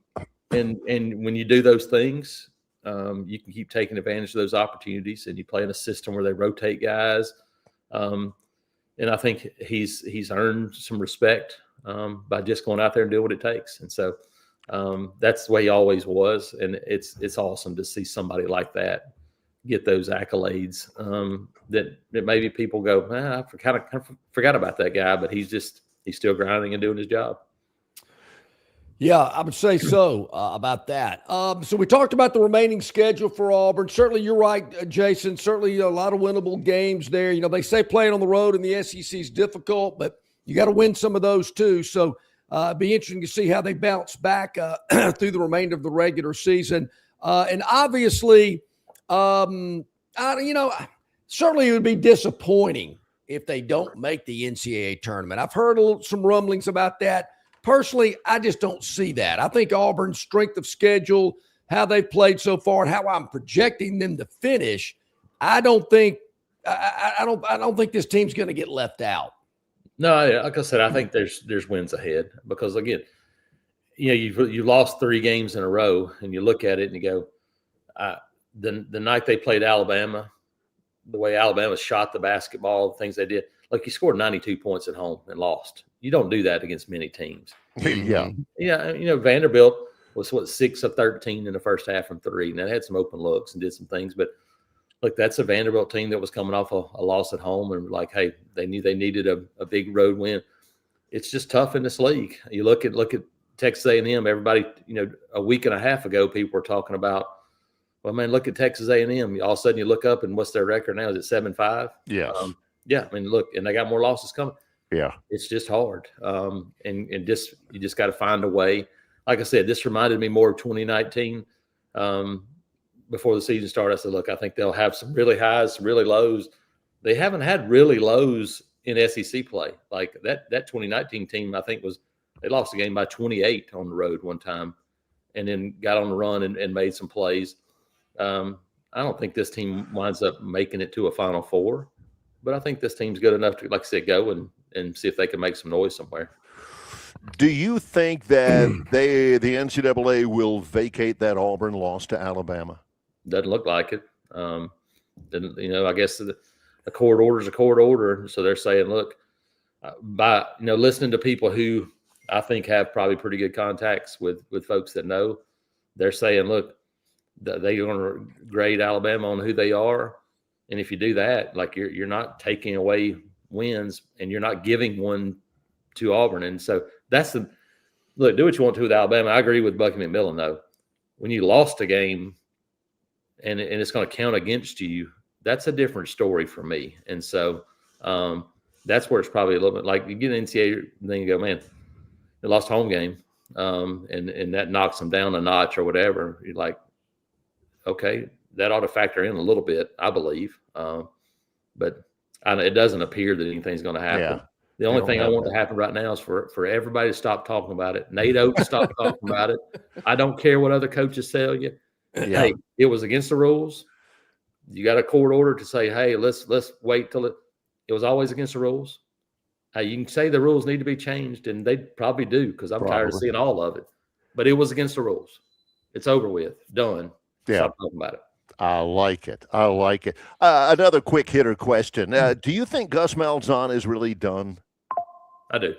when you do those things, you can keep taking advantage of those opportunities, and you play in a system where they rotate guys. And I think he's earned some respect by just going out there and doing what it takes. And so that's the way he always was. And it's awesome to see somebody like that get those accolades that maybe people go, I kind of forgot about that guy, but he's still grinding and doing his job. Yeah, I would say so about that. So we talked about the remaining schedule for Auburn. Certainly, you're right, Jason. Certainly a lot of winnable games there. They say playing on the road in the SEC is difficult, but you got to win some of those too. So it'd be interesting to see how they bounce back through the remainder of the regular season. And obviously, certainly it would be disappointing if they don't make the NCAA tournament. I've heard some rumblings about that. Personally, I just don't see that. I think Auburn's strength of schedule, how they've played so far, and how I'm projecting them to finish, I don't think this team's going to get left out. No, like I said, I think there's wins ahead because, again, you lost 3 games in a row, and you look at it and you go, the night they played Alabama, the way Alabama shot the basketball, the things they did, you scored 92 points at home and lost. You don't do that against many teams. Yeah. Vanderbilt was 6 of 13 in the first half from 3. Now, they had some open looks and did some things, but look, that's a Vanderbilt team that was coming off a loss at home, and hey, they knew they needed a big road win. It's just tough in this league. You look at Texas A&M. Everybody, a week and a half ago, people were talking about, well, man, look at Texas A&M. All of a sudden, you look up, and what's their record now? Is it 7-5? Yes. Yeah, I mean, look, and they got more losses coming. Yeah, it's just hard, and you just got to find a way. Like I said, this reminded me more of 2019. Before the season started, I said, look, I think they'll have some really highs, some really lows. They haven't had really lows in SEC play. Like that 2019 team, I think they lost the game by 28 on the road one time, and then got on the run and made some plays. I don't think this team winds up making it to a Final Four. But I think this team's good enough to, like I said, go and see if they can make some noise somewhere. Do you think that the NCAA will vacate that Auburn loss to Alabama? Doesn't look like it. I guess a court order is a court order. So they're saying, look, by listening to people who I think have probably pretty good contacts with folks that know, they're saying, look, they're going to grade Alabama on who they are. And if you do that, like you're not taking away wins and you're not giving one to Auburn. And so that's the look, do what you want to with Alabama. I agree with Bucky McMillan, though. When you lost a game and it's going to count against you, that's a different story for me. And so that's where it's probably a little bit like you get an NCAA and then you go, man, they lost home game. And that knocks them down a notch or whatever. You're like, okay, that ought to factor in a little bit, I believe. But it doesn't appear that anything's going to happen. Yeah. The only thing I want to happen right now is for everybody to stop talking about it. Nate Oates stop talking about it. I don't care what other coaches tell you. Yeah. Hey, it was against the rules. You got a court order to say, hey, let's wait till it was always against the rules. Hey, you can say the rules need to be changed, and they probably do because I'm tired of seeing all of it. But it was against the rules. It's over with. Done. Yeah. Stop talking about it. I like it. Another quick hitter question. Do you think Gus Malzahn is really done? I do.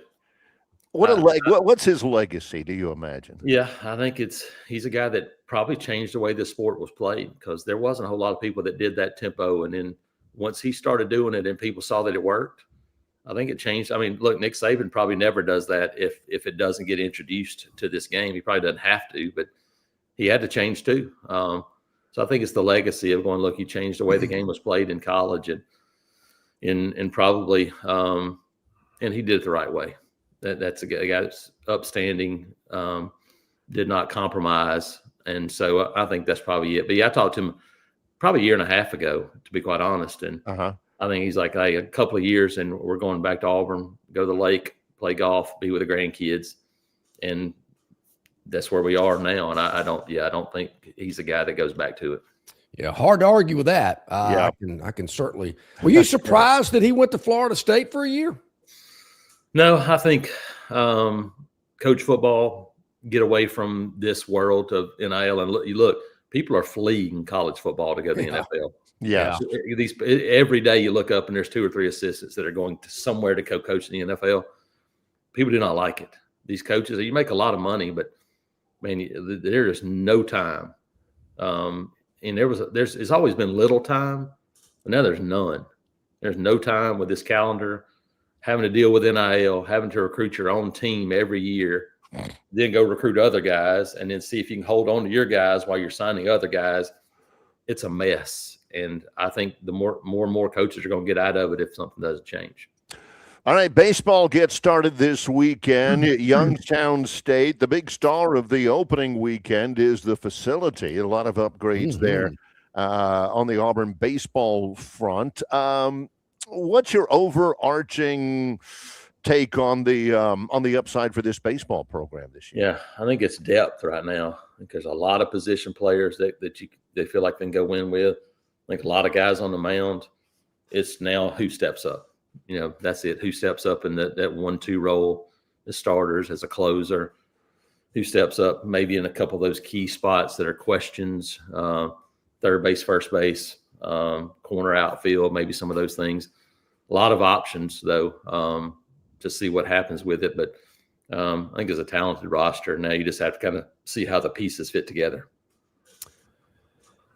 What's his legacy, do you imagine? Yeah, I think he's a guy that probably changed the way the sport was played because there wasn't a whole lot of people that did that tempo. And then once he started doing it and people saw that it worked, I think it changed. I mean, look, Nick Saban probably never does that if it doesn't get introduced to this game. He probably doesn't have to, but he had to change too. So I think it's the legacy of going, look, he changed the way the game was played in college and probably and he did it the right way. That's a guy that's upstanding, did not compromise. And so I think that's probably it. But yeah, I talked to him probably a year and a half ago, to be quite honest. And I think he's like, hey, a couple of years and we're going back to Auburn, go to the lake, play golf, be with the grandkids. And that's where we are now. And I don't think he's a guy that goes back to it. Yeah, hard to argue with that. I can certainly. Were you surprised that he went to Florida State for a year? No, I think coach football, get away from this world of NIL. And look, people are fleeing college football to go to the NFL. Yeah. So every day you look up and there's 2 or 3 assistants that are going to somewhere to co-coach in the NFL. People do not like it. These coaches, you make a lot of money, but man, there is no time. And there's always been little time, but now there's none. There's no time with this calendar, having to deal with NIL, having to recruit your own team every year, then go recruit other guys, and then see if you can hold on to your guys while you're signing other guys. It's a mess. And I think the more and more coaches are going to get out of it if something doesn't change. All right, baseball gets started this weekend. Youngstown State, the big star of the opening weekend is the facility. A lot of upgrades there on the Auburn baseball front. What's your overarching take on the upside for this baseball program this year? Yeah, I think it's depth right now. I think there's a lot of position players that they feel like they can go win with. I think a lot of guys on the mound. It's now who steps up. You know, that's it. Who steps up in that 1-2 role as starters, as a closer? Who steps up maybe in a couple of those key spots that are questions, third base, first base, corner outfield, maybe some of those things. A lot of options, though, to see what happens with it. But I think it's a talented roster. Now you just have to kind of see how the pieces fit together.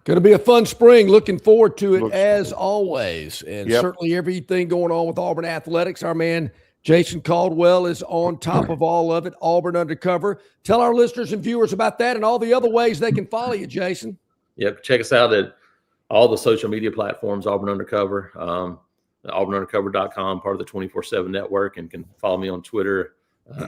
Going to be a fun spring. Looking forward to it as always. And certainly everything going on with Auburn athletics. Our man Jason Caldwell is on top of all of it. Auburn Undercover. Tell our listeners and viewers about that and all the other ways they can follow you, Jason. Yep. Check us out at all the social media platforms, Auburn Undercover, auburnundercover.com, part of the 24/7 network, and can follow me on Twitter,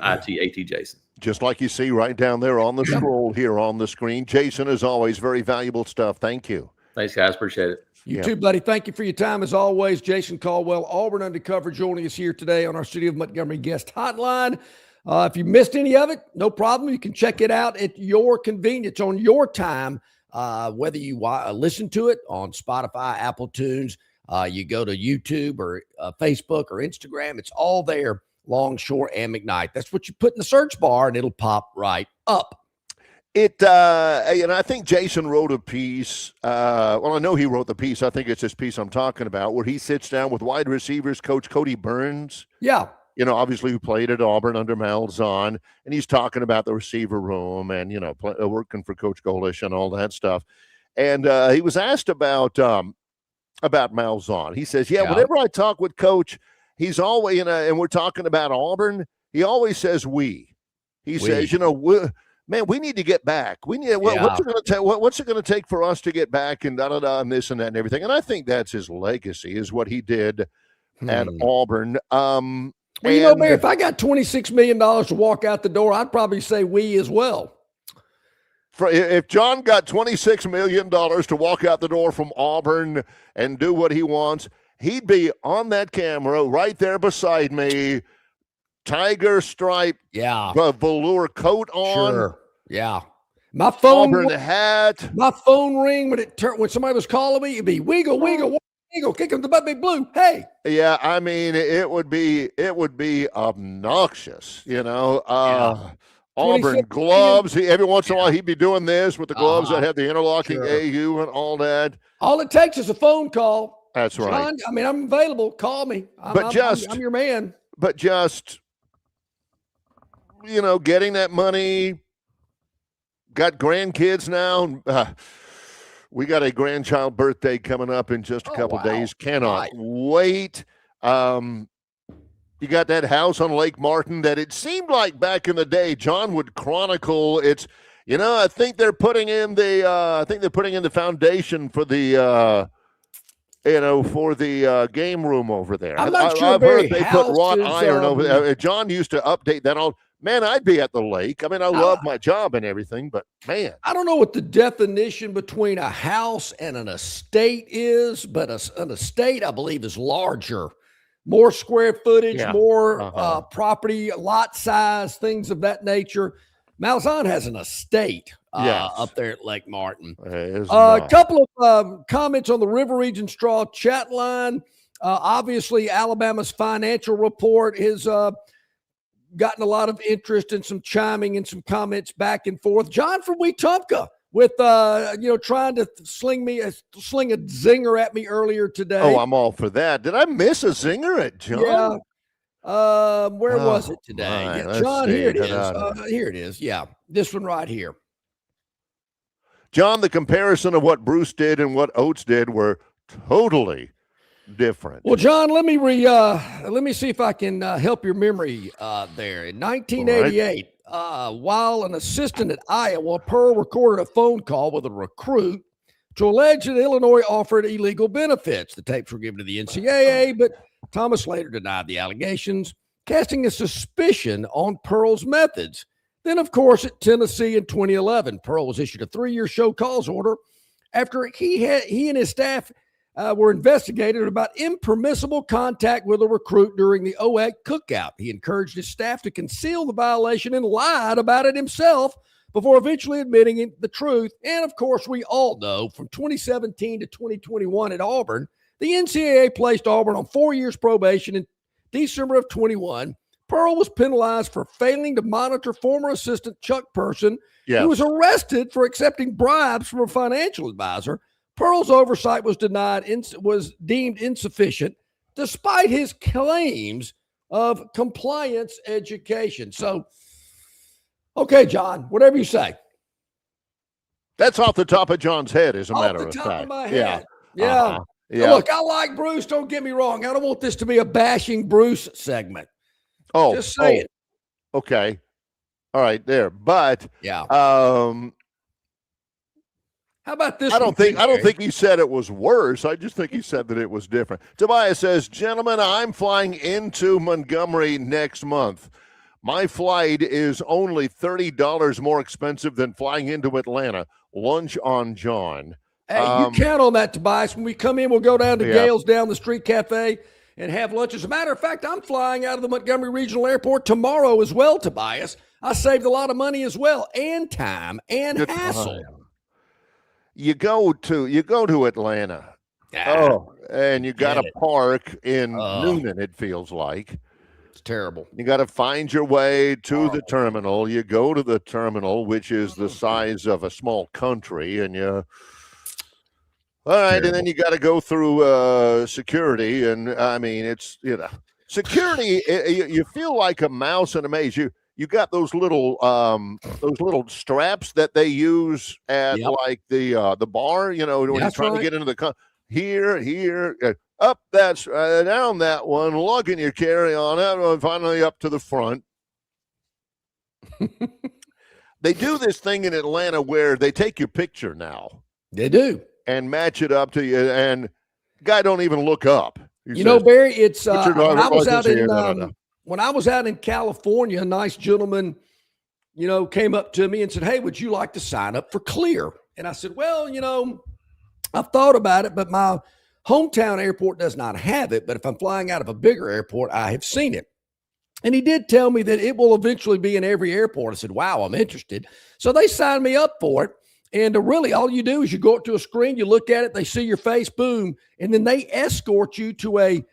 @AT Jason. Just like you see right down there on the scroll here on the screen. Jason, as always, very valuable stuff. Thank you. Thanks, guys. Appreciate it. You too, buddy. Thank you for your time as always. Jason Caldwell, Auburn Undercover, joining us here today on our City of Montgomery guest hotline. If you missed any of it, no problem. You can check it out at your convenience on your time, whether you listen to it on Spotify, Apple Tunes, you go to YouTube or Facebook or Instagram. It's all there. Longshore and McKnight. That's what you put in the search bar and it'll pop right up. And I think Jason wrote a piece. Well, I know he wrote the piece. I think it's this piece I'm talking about where he sits down with wide receivers coach Cody Burns. Yeah. You know, obviously who played at Auburn under Malzahn, and he's talking about the receiver room and, working for Coach Golish and all that stuff. And he was asked about Malzahn. He says, whenever I talk with Coach, he's always, and we're talking about Auburn, he always says we. He says, man, we need to get back. We need what's it going to take for us to get back and and this and that and everything. And I think that's his legacy, is what he did at Auburn. Well, Bear, if I got $26 million to walk out the door, I'd probably say we as well. If John got $26 million to walk out the door from Auburn and do what he wants, he'd be on that camera right there beside me, tiger stripe, velour coat on. Sure. Yeah. My phone Auburn hat. My phone ring when somebody was calling me, it'd be wiggle, wiggle, wiggle, kick him the butt, big blue. Hey. Yeah, I mean, it would be obnoxious, Auburn gloves. Every once in a while, he'd be doing this with the gloves that have the interlocking AU and all that. All it takes is a phone call. That's right. John, I mean, I'm available. Call me. I'm your man. But just, getting that money. Got grandkids now. We got a grandchild birthday coming up in just a couple days. Cannot wait. You got that house on Lake Martin that it seemed like back in the day John would chronicle. It's, I think they're putting in the foundation for the for the game room over there. I'm not sure. I've heard they put wrought iron over there. John used to update that all. Man, I'd be at the lake. I mean, I love my job and everything, but man. I don't know what the definition between a house and an estate is, but an estate, I believe, is larger. More square footage, more property, lot size, things of that nature. Malzahn has an estate up there at Lake Martin. A couple of comments on the River Region Straw chat line. Obviously, Alabama's financial report is gotten a lot of interest and some chiming and some comments back and forth. John from Wetumpka with trying to sling a zinger at me earlier today. Oh, I'm all for that. Did I miss a zinger at John? Yeah. Where was it today? John, here it is. Here it is. Yeah, this one right here. John, the comparison of what Bruce did and what Oates did were totally different. Well, John, let me see if I can help your memory there. In 1988, while an assistant at Iowa, Pearl recorded a phone call with a recruit to allege that Illinois offered illegal benefits. The tapes were given to the NCAA, but Thomas later denied the allegations, casting a suspicion on Pearl's methods. Then, of course, at Tennessee in 2011, Pearl was issued a 3-year show cause order after he and his staff were investigated about impermissible contact with a recruit during the 08 cookout. He encouraged his staff to conceal the violation and lied about it himself before eventually admitting the truth. And, of course, we all know from 2017 to 2021 at Auburn, the NCAA placed Auburn on 4 years probation in December of 21. Pearl was penalized for failing to monitor former assistant Chuck Person, who was arrested for accepting bribes from a financial advisor. Pearl's oversight was deemed insufficient, despite his claims of compliance education. So, okay, John, whatever you say. That's off the top of John's head, as a matter of fact. Off the top of my head. Yeah. Look, I like Bruce. Don't get me wrong. I don't want this to be a bashing Bruce segment. Oh, just saying. Okay. All right, there. But how about this? I don't think he said it was worse. I just think he said that it was different. Tobias says, "Gentlemen, I'm flying into Montgomery next month. My flight is only $30 more expensive than flying into Atlanta. Lunch on John." Hey, you count on that, Tobias. When we come in, we'll go down to Gale's down the street cafe and have lunch. As a matter of fact, I'm flying out of the Montgomery Regional Airport tomorrow as well, Tobias. I saved a lot of money as well, and time and hassle. You go to Atlanta. And you got to park in Noonan, it feels like. It's terrible. You got to find your way to the terminal. You go to the terminal, which is the size of a small country, and all right, terrible. And then you got to go through security, and I mean, it's security. You feel like a mouse in a maze. you got those little straps that they use at like the bar, you know, when you're trying to get into the here, up that's down that one, lugging your carry-on, and finally up to the front. They do this thing in Atlanta where they take your picture now. They do. And match it up to you, and guy don't even look up. You know, Barry, it's when I was out in California, a nice gentleman, you know, came up to me and said, "Hey, would you like to sign up for Clear?" And I said, "Well, you know, I've thought about it, but my hometown airport does not have it. But if I'm flying out of a bigger airport, I have seen it." And he did tell me that it will eventually be in every airport. I said, "Wow, I'm interested." So they signed me up for it. And really, all you do is you go up to a screen, you look at it, they see your face, boom, and then they escort you to a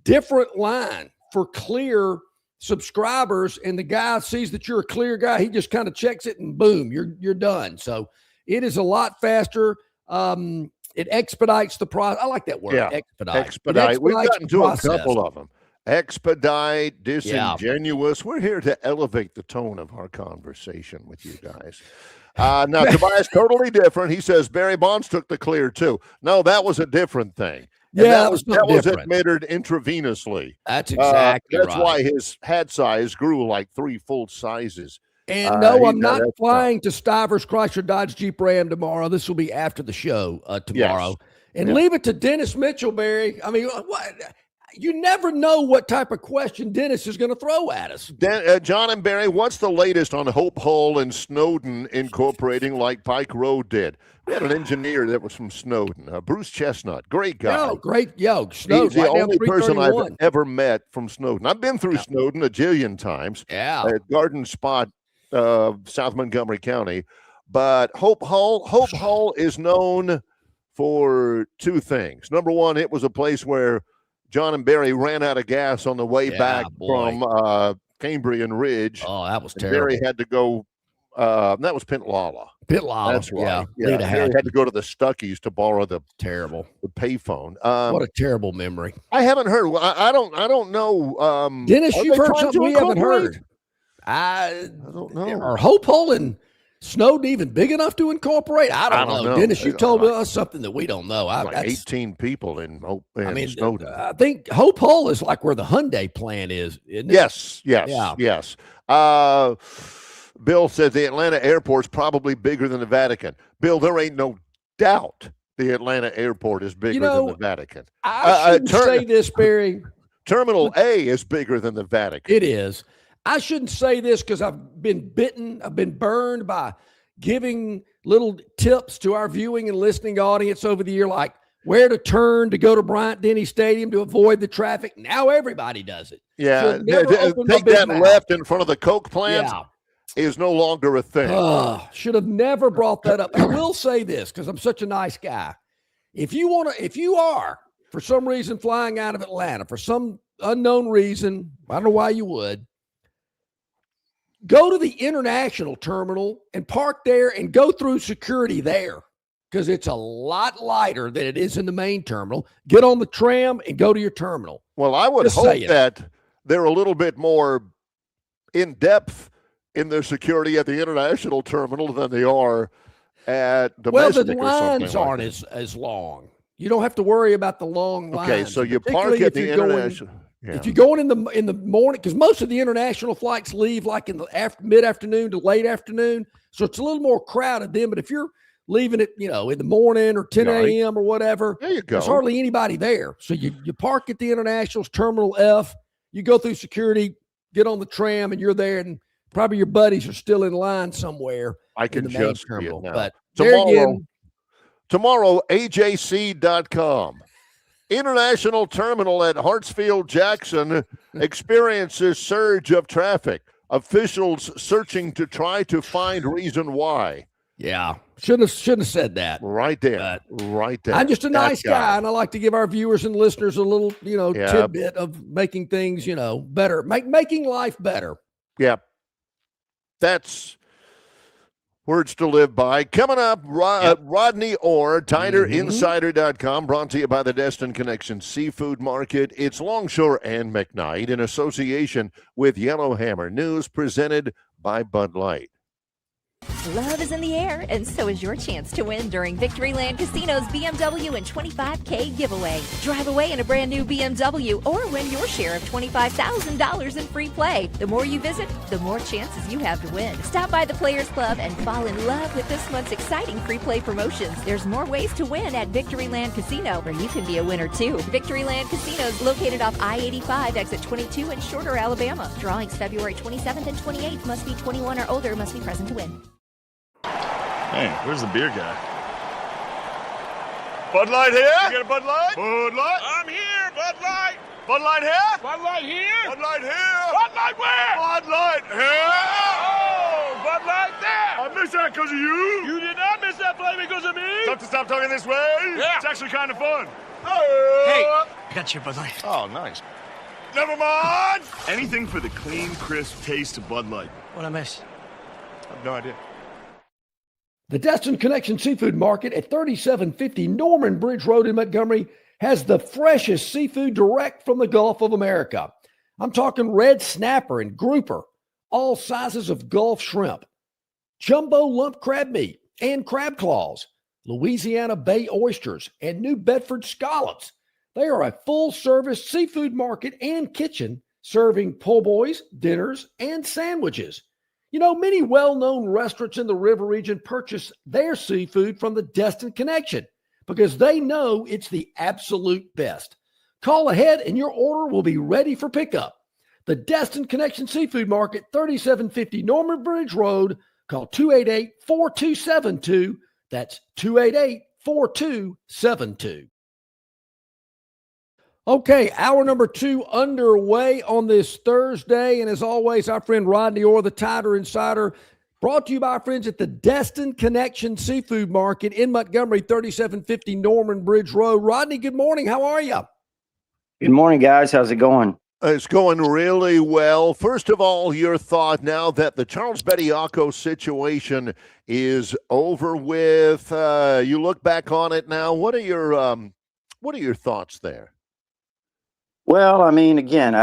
different line for Clear subscribers. And the guy sees that you're a Clear guy. He just kind of checks it, and boom, you're done. So it is a lot faster. It expedites the process. I like that word, expedite. We've gotten to a couple of them. Expedite, disingenuous. We're here to elevate the tone of our conversation with you guys. Now, Tobias, totally different. He says Barry Bonds took the Clear too. No, that was a different thing. And that was admitted intravenously. That's exactly right. That's why his hat size grew like 3 full sizes. And no, I'm not flying to Stivers Chrysler Dodge Jeep Ram tomorrow. This will be after the show tomorrow. Yes. And leave it to Dennis Mitchell, Barry. I mean, what? You never know what type of question Dennis is going to throw at us. John and Barry, what's the latest on Hope Hull and Snowden incorporating like Pike Road did? We had an engineer that was from Snowden, Bruce Chestnut. Great guy. Snowden. He's the only person I've ever met from Snowden. I've been through Snowden a jillion times. Yeah. At Garden Spot, South Montgomery County. But Hope Hull is known for 2 things. Number one, it was a place where John and Barry ran out of gas on the way back from Cambrian Ridge. Oh, that was terrible. Barry had to go. That was Pintlala. That's right. Yeah. Barry had to go to the Stuckies to borrow the payphone. What a terrible memory. I haven't heard. I don't know. Dennis, you've heard something we haven't heard. I don't know. Are Hope Hull and Snowden even big enough to incorporate? I don't know. Dennis, you told us something that we don't know. Like 18 people in Snowden. I think Hope Hull is like where the Hyundai plant is, isn't it? Yes. Bill says the Atlanta airport's probably bigger than the Vatican. Bill, there ain't no doubt the Atlanta airport is bigger than the Vatican. I shouldn't say this, Barry. Terminal A is bigger than the Vatican. It is. I shouldn't say this because I've been bitten. I've been burned by giving little tips to our viewing and listening audience over the year, like where to turn to go to Bryant-Denny Stadium to avoid the traffic. Now everybody does it. Yeah. So take that left in front of the Coke plant is no longer a thing. Should have never brought that up. I will say this because I'm such a nice guy. If you are for some reason flying out of Atlanta for some unknown reason, I don't know why you would, go to the international terminal and park there and go through security there because it's a lot lighter than it is in the main terminal. Get on the tram and go to your terminal. Well, I would hope that they're a little bit more in depth in their security at the international terminal than they are at domestic. Well, the lines aren't as long. You don't have to worry about the long lines. Okay, so you park at the international. If you're going in the morning, because most of the international flights leave like in the mid-afternoon to late afternoon, so it's a little more crowded then. But if you're leaving it, in the morning or 10 a.m. or whatever, there you go. There's hardly anybody there. So you park at the international's Terminal F, you go through security, get on the tram, and you're there, and probably your buddies are still in line somewhere. I can just see it now. But tomorrow, AJC.com. International Terminal at Hartsfield-Jackson experiences surge of traffic. Officials searching to try to find reason why. Yeah, shouldn't have said that. Right there. I'm just a nice guy, and I like to give our viewers and listeners a little, tidbit of making things, better, making life better. Yeah, that's Words to live by. Coming up, Rodney Orr, TiderInsider.com, brought to you by the Destin Connection Seafood Market. It's Longshore and McKnight in association with Yellowhammer News, presented by Bud Light. Love is in the air, and so is your chance to win during Victoryland Casino's BMW and 25K giveaway. Drive away in a brand new BMW or win your share of $25,000 in free play. The more you visit, the more chances you have to win. Stop by the Players Club and fall in love with this month's exciting free play promotions. There's more ways to win at Victoryland Casino, where you can be a winner too. Victoryland Casino is located off I-85, exit 22 in Shorter, Alabama. Drawings February 27th and 28th. Must be 21 or older. Must be present to win. Hey, where's the beer guy? Bud Light here? You get a Bud Light? Bud Light? I'm here, Bud Light. Bud Light here? Bud Light here? Bud Light here? Bud Light where? Bud Light here? Oh, Bud Light there. I missed that because of you. You did not miss that play because of me. Tough to stop talking this way? Yeah. It's actually kind of fun. Hey, I got you, Bud Light. Oh, nice. Never mind. Anything for the clean, crisp taste of Bud Light. What'd I miss? I have no idea. The Destin Connection Seafood Market at 3750 Norman Bridge Road in Montgomery has the freshest seafood direct from the Gulf of America. I'm talking red snapper and grouper, all sizes of Gulf shrimp, jumbo lump crab meat and crab claws, Louisiana Bay oysters, and New Bedford scallops. They are a full-service seafood market and kitchen serving po' boys, dinners, and sandwiches. You know, many well-known restaurants in the river region purchase their seafood from the Destin Connection because they know it's the absolute best. Call ahead and your order will be ready for pickup. The Destin Connection Seafood Market, 3750 Norman Bridge Road. Call 288-4272. That's 288-4272. Okay, hour number 2 underway on this Thursday. And as always, our friend Rodney Orr, the Tider Insider, brought to you by our friends at the Destin Connection Seafood Market in Montgomery, 3750 Norman Bridge Road. Rodney, good morning. How are you? Good morning, guys. How's it going? It's going really well. First of all, your thought now that the Charles Bediako situation is over with. You look back on it now. What are your thoughts there? Well, I mean, again,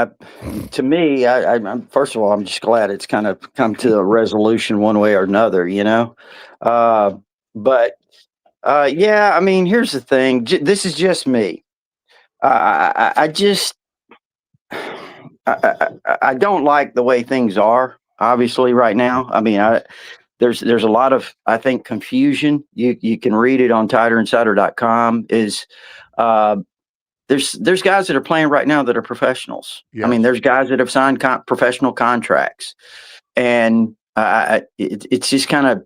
to me, I'm first of all, I'm just glad it's kind of come to a resolution one way or another, you know. Yeah, I mean, here's the thing. This is just me. I don't like the way things are, obviously, right now. I mean, there's a lot of, I think, confusion. You can read it on TiderInsider.com. There's guys that are playing right now that are professionals. Yes. I mean, there's guys that have signed professional contracts, and it's just kind of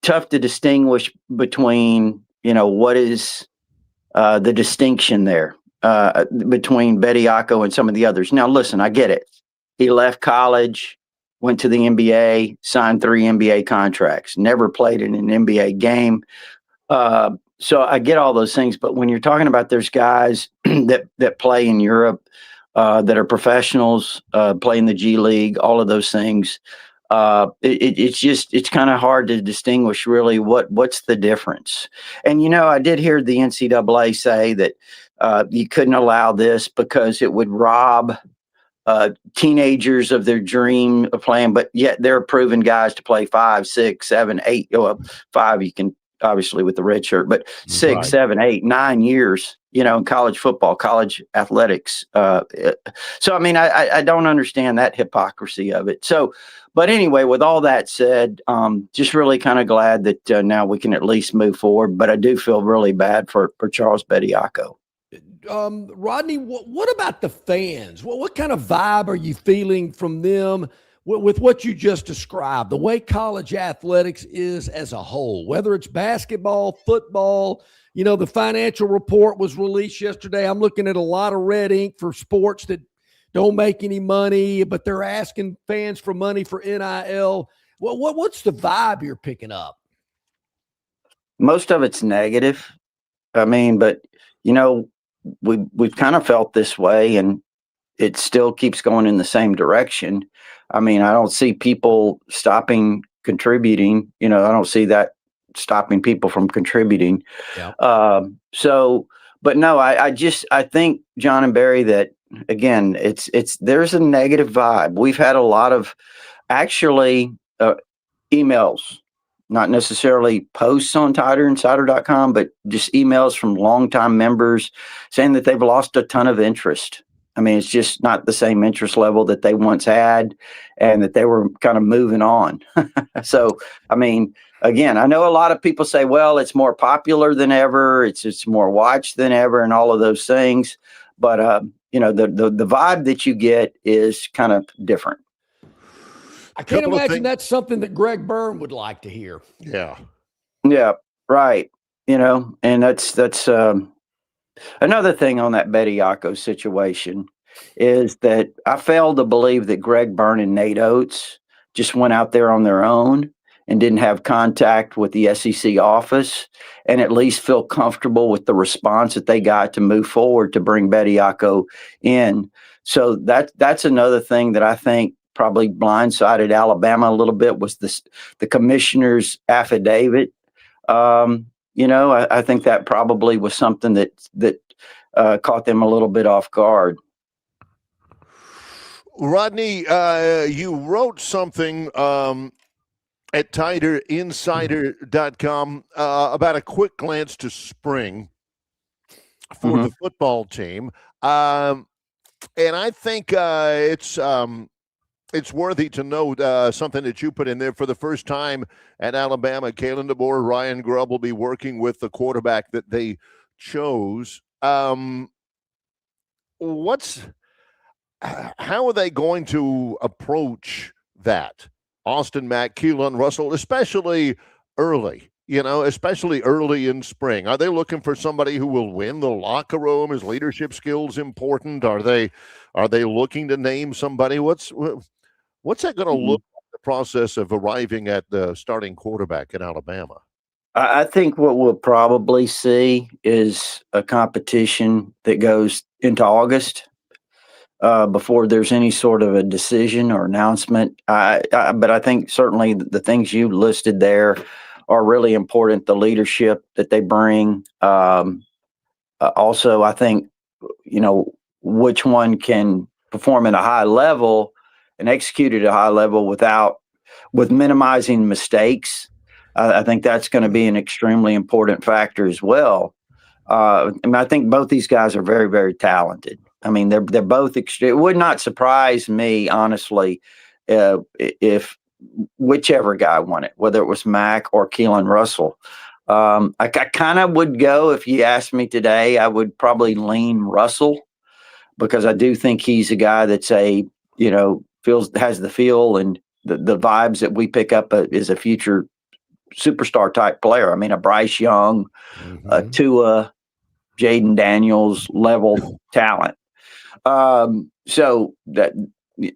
tough to distinguish between, you know, what is the distinction there between Bediako and some of the others. Now, listen, I get it. He left college, went to the NBA, signed 3 NBA contracts, never played in an NBA game. So I get all those things, but when you're talking about there's guys that play in Europe that are professionals, play in the G League, all of those things, it's kind of hard to distinguish really what's the difference. And, you know, I did hear the NCAA say that you couldn't allow this because it would rob teenagers of their dream of playing, but yet they're approving guys to play 5, 6, 7, 8, 5, you can obviously with the red shirt, but 6, right. 7, 8, 9 years, you know, in college football, college athletics. So, I mean, I don't understand that hypocrisy of it. So, but anyway, with all that said, just really kind of glad that now we can at least move forward, but I do feel really bad for Charles Bediako. Rodney, what about the fans? What kind of vibe are you feeling from them with what you just described, the way college athletics is as a whole, whether it's basketball, football? You know, the financial report was released yesterday. I'm looking at a lot of red ink for sports that don't make any money, but they're asking fans for money for NIL. What's the vibe you're picking up? Most of it's negative. I mean, but, you know, we've kind of felt this way, and it still keeps going in the same direction. I mean, I don't see people stopping contributing. I don't see that stopping people from contributing. Yeah. But no, I think, John and Barry, that again, there's a negative vibe. We've had a lot of actually emails, not necessarily posts on TiderInsider.com, but just emails from longtime members saying that they've lost a ton of interest. I mean, it's just not the same interest level that they once had, and that they were kind of moving on. So, I mean, again, I know a lot of people say, well, it's more popular than ever, it's more watched than ever, and all of those things. But the vibe that you get is kind of different. I can't imagine that's something that Greg Gurn would like to hear. Yeah. Yeah. Right. And that's another thing on that Bediako situation is that I fail to believe that Greg Gurn and Nate Oates just went out there on their own and didn't have contact with the SEC office and at least feel comfortable with the response that they got to move forward to bring Bediako in. So that's another thing that I think probably blindsided Alabama a little bit was the commissioner's affidavit. I think that probably was something that caught them a little bit off guard. Rodney, you wrote something at TiderInsider.com about a quick glance to spring for the football team. And I think it's worthy to note something that you put in there. For the first time at Alabama, Kalen DeBoer, Ryan Grubb will be working with the quarterback that they chose. How are they going to approach that? Austin Mack, Keelan Russell, especially early in spring. Are they looking for somebody who will win the locker room? Is leadership skills important? Are they looking to name somebody? What's that going to look like, the process of arriving at the starting quarterback in Alabama? I think what we'll probably see is a competition that goes into August before there's any sort of a decision or announcement. But I think certainly the things you listed there are really important. The leadership that they bring. Also, I think, which one can perform at a high level and execute at a high level with minimizing mistakes. I think that's going to be an extremely important factor as well. I think both these guys are very, very talented. I mean, they're both it would not surprise me, honestly, if whichever guy won it, whether it was Mack or Keelan Russell. I kind of would go, if you asked me today, I would probably lean Russell, because I do think he's a guy that's has the feel and the vibes that we pick up is a future superstar type player. I mean, a Bryce Young, a Tua, Jaden Daniels level talent. So that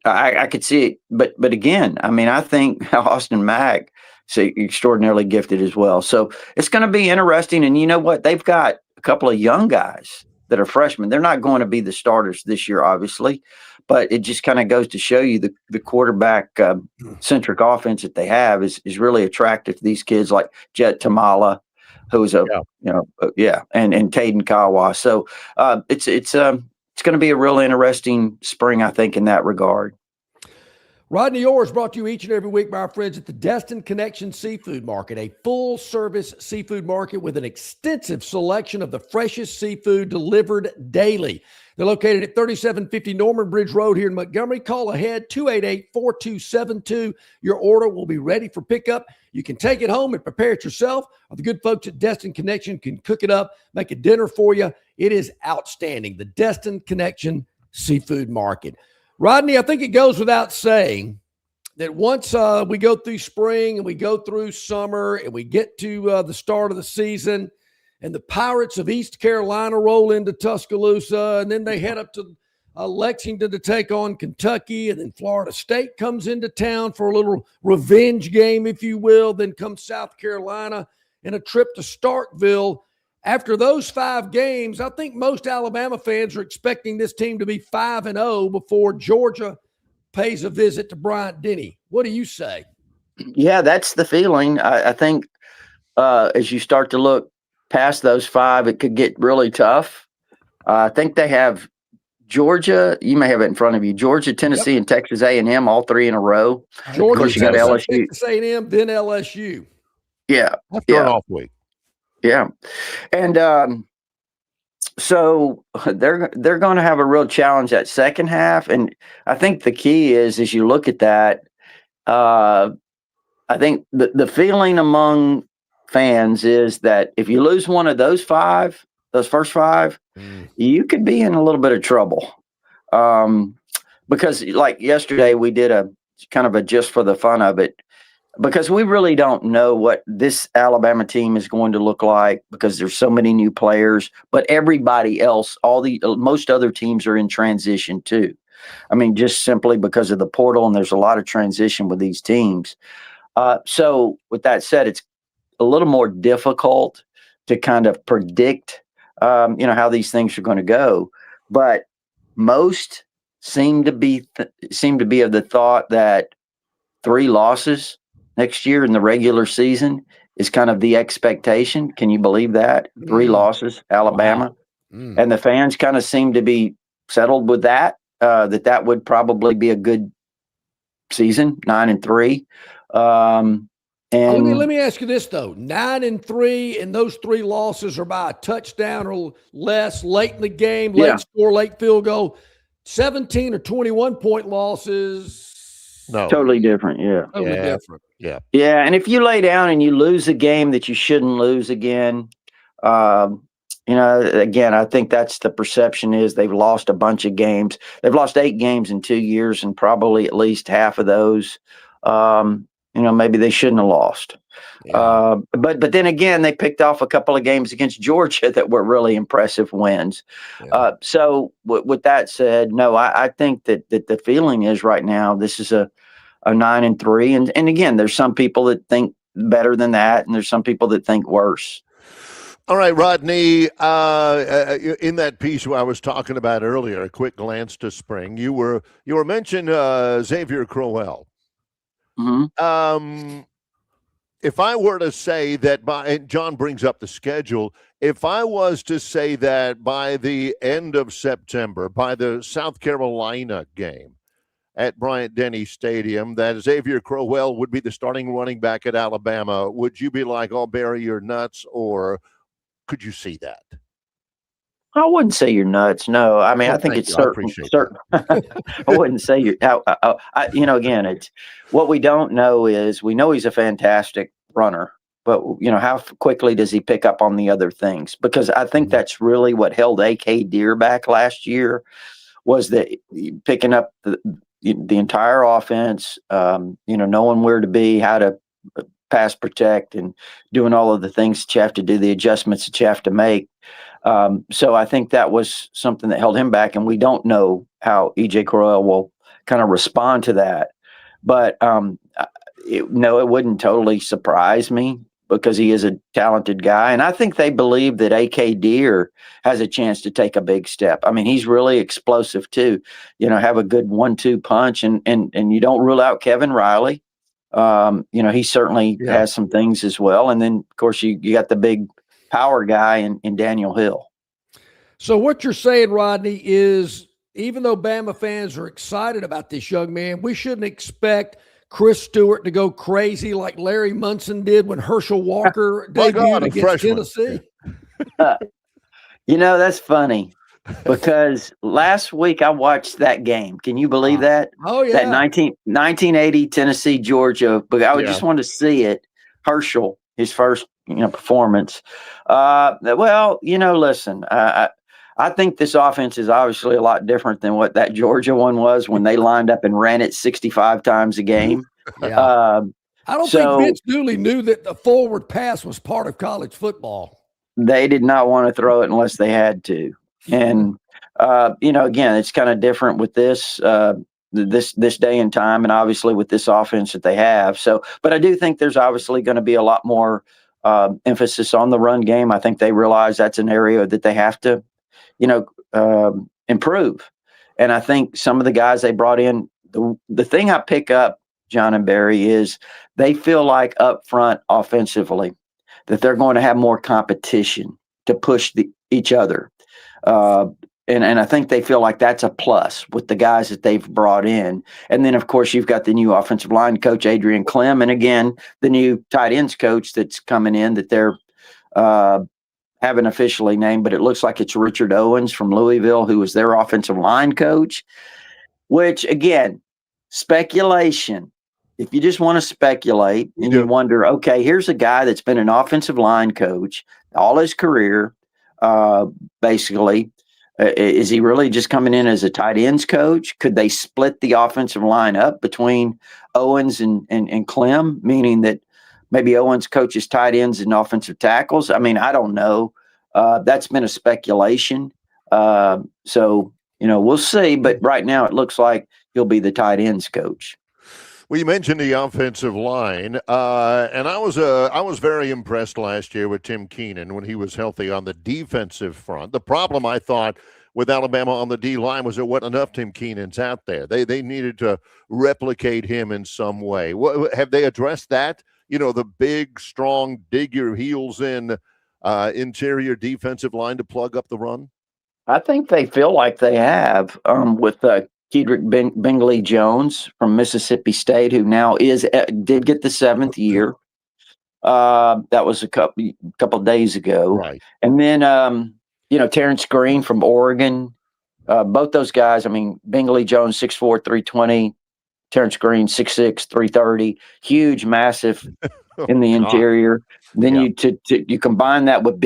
I could see it, but again, I mean, I think Austin Mack is extraordinarily gifted as well. So it's going to be interesting. And you know what? They've got a couple of young guys that are freshmen. They're not going to be the starters this year, obviously, but it just kind of goes to show you the quarterback centric offense that they have is really attractive to these kids like Jet Tamala, who's and Caden Kawa. So it's going to be a real interesting spring, I think, in that regard. Rodney Orr is brought to you each and every week by our friends at the Destin Connection Seafood Market, a full-service seafood market with an extensive selection of the freshest seafood delivered daily. They're located at 3750 Norman Bridge Road here in Montgomery. Call ahead, 288-4272. Your order will be ready for pickup. You can take it home and prepare it yourself, or the good folks at Destin Connection can cook it up, make a dinner for you. It is outstanding. The Destin Connection Seafood Market. Rodney, I think it goes without saying that once we go through spring and we go through summer and we get to the start of the season and the Pirates of East Carolina roll into Tuscaloosa and then they head up to Lexington to take on Kentucky, and then Florida State comes into town for a little revenge game, if you will, then comes South Carolina and a trip to Starkville. After those 5 games, I think most Alabama fans are expecting this team to be 5-0 before Georgia pays a visit to Bryant-Denny. What do you say? Yeah, that's the feeling. I think as you start to look past those 5, it could get really tough. I think they have Georgia. You may have it in front of you. Georgia, Tennessee, and Texas A&M, all 3 in a row. Georgia, of course, you got Tennessee, LSU. Texas A&M, then LSU. Yeah, After an off week. Yeah, and so they're going to have a real challenge that second half. And I think the key is, as you look at that, I think the feeling among fans is that if you lose one of those first 5, you could be in a little bit of trouble. Because like yesterday, we did a kind of a just for the fun of it, because we really don't know what this Alabama team is going to look like because there's so many new players, but everybody else, most other teams are in transition too. I mean, just simply because of the portal, and there's a lot of transition with these teams. So with that said, it's a little more difficult to kind of predict, how these things are going to go. But most seem to be of the thought that 3 losses next year in the regular season is kind of the expectation. Can you believe that? 3 losses, Alabama. Wow. And the fans kind of seem to be settled with that, that would probably be a good season, 9-3. And let me ask you this though: 9-3, and those 3 losses are by a touchdown or less, late in the game, late score, late field goal. 17 or 21-point losses. No, totally different. Yeah, totally different. Yeah. And if you lay down and you lose a game that you shouldn't lose again, again, I think that's the perception is they've lost a bunch of games. They've lost 8 games in 2 years, and probably at least half of those, maybe they shouldn't have lost. Yeah. But then again, they picked off a couple of games against Georgia that were really impressive wins. Yeah. So with that said, no, I think that the feeling is right now this is a 9-3, and again, there's some people that think better than that, and there's some people that think worse. All right, Rodney, in that piece I was talking about earlier, a quick glance to spring, you were mentioning Xavier Crowell. Mm-hmm. If I were to say that and John brings up the schedule, if I was to say that by the end of September, by the South Carolina game at Bryant-Denny Stadium, that Xavier Crowell would be the starting running back at Alabama, would you be like, oh, Barry, you're nuts, or could you see that? I wouldn't say you're nuts. No, I mean, I think it's certain. I wouldn't say you're. Again, it's what we don't know is we know he's a fantastic runner, but how quickly does he pick up on the other things? Because I think that's really what held A.K. Deer back last year, was that picking up the entire offense, knowing where to be, how to pass protect, and doing all of the things that you have to do, the adjustments that you have to make. So I think that was something that held him back, and we don't know how E.J. Crowell will kind of respond to that. But it wouldn't totally surprise me, because he is a talented guy, and I think they believe that A.K. Deer has a chance to take a big step. I mean, he's really explosive too. Have a good 1-2 punch, and you don't rule out Kevin Riley. He certainly has some things as well, and then of course you got the big power guy in Daniel Hill. So what you're saying, Rodney, is even though Bama fans are excited about this young man, we shouldn't expect Chris Stewart to go crazy like Larry Munson did when Herschel Walker debuted against Tennessee. That's funny, because last week I watched that game. Can you believe that? Oh, yeah. That 1980 Tennessee, Georgia. But I just wanted to see it. Herschel, his first performance. Listen, I think this offense is obviously a lot different than what that Georgia one was when they lined up and ran it 65 times a game. Yeah. I don't think Vince Dooley knew that the forward pass was part of college football. They did not want to throw it unless they had to. And, again, it's kind of different with this day and time, and obviously with this offense that they have. So, but I do think there's obviously going to be a lot more emphasis on the run game. I think they realize that's an area that they have to, improve. And I think some of the guys they brought in, the thing I pick up John and Barry, is they feel like up front offensively that they're going to have more competition to push each other. And I think they feel like that's a plus with the guys that they've brought in. And then, of course, you've got the new offensive line coach, Adrian Clem, and again, the new tight ends coach that's coming in that they're haven't officially named, but it looks like it's Richard Owens from Louisville, who was their offensive line coach, which, again, speculation. If you just want to speculate and you wonder, okay, here's a guy that's been an offensive line coach all his career, basically. Is he really just coming in as a tight ends coach? Could they split the offensive line up between Owens and Clem, meaning that maybe Owens coaches tight ends and offensive tackles? I mean, I don't know. That's been a speculation. So, we'll see. But right now it looks like he'll be the tight ends coach. Well, you mentioned the offensive line, and I was very impressed last year with Tim Keenan when he was healthy on the defensive front. The problem, I thought, with Alabama on the D line was there wasn't enough Tim Keenans out there. They needed to replicate him in some way. Have they addressed that? The big, strong, dig your heels in interior defensive line to plug up the run? I think they feel like they have with Kedrick Bingley Jones from Mississippi State, who now did get the 7th year. That was a couple days ago. Right. And then, Terrence Green from Oregon. Both those guys, I mean, Bingley Jones, 6'4", 320. Terrence Green, 6'6", 330. Huge, massive in the interior. Then you combine that with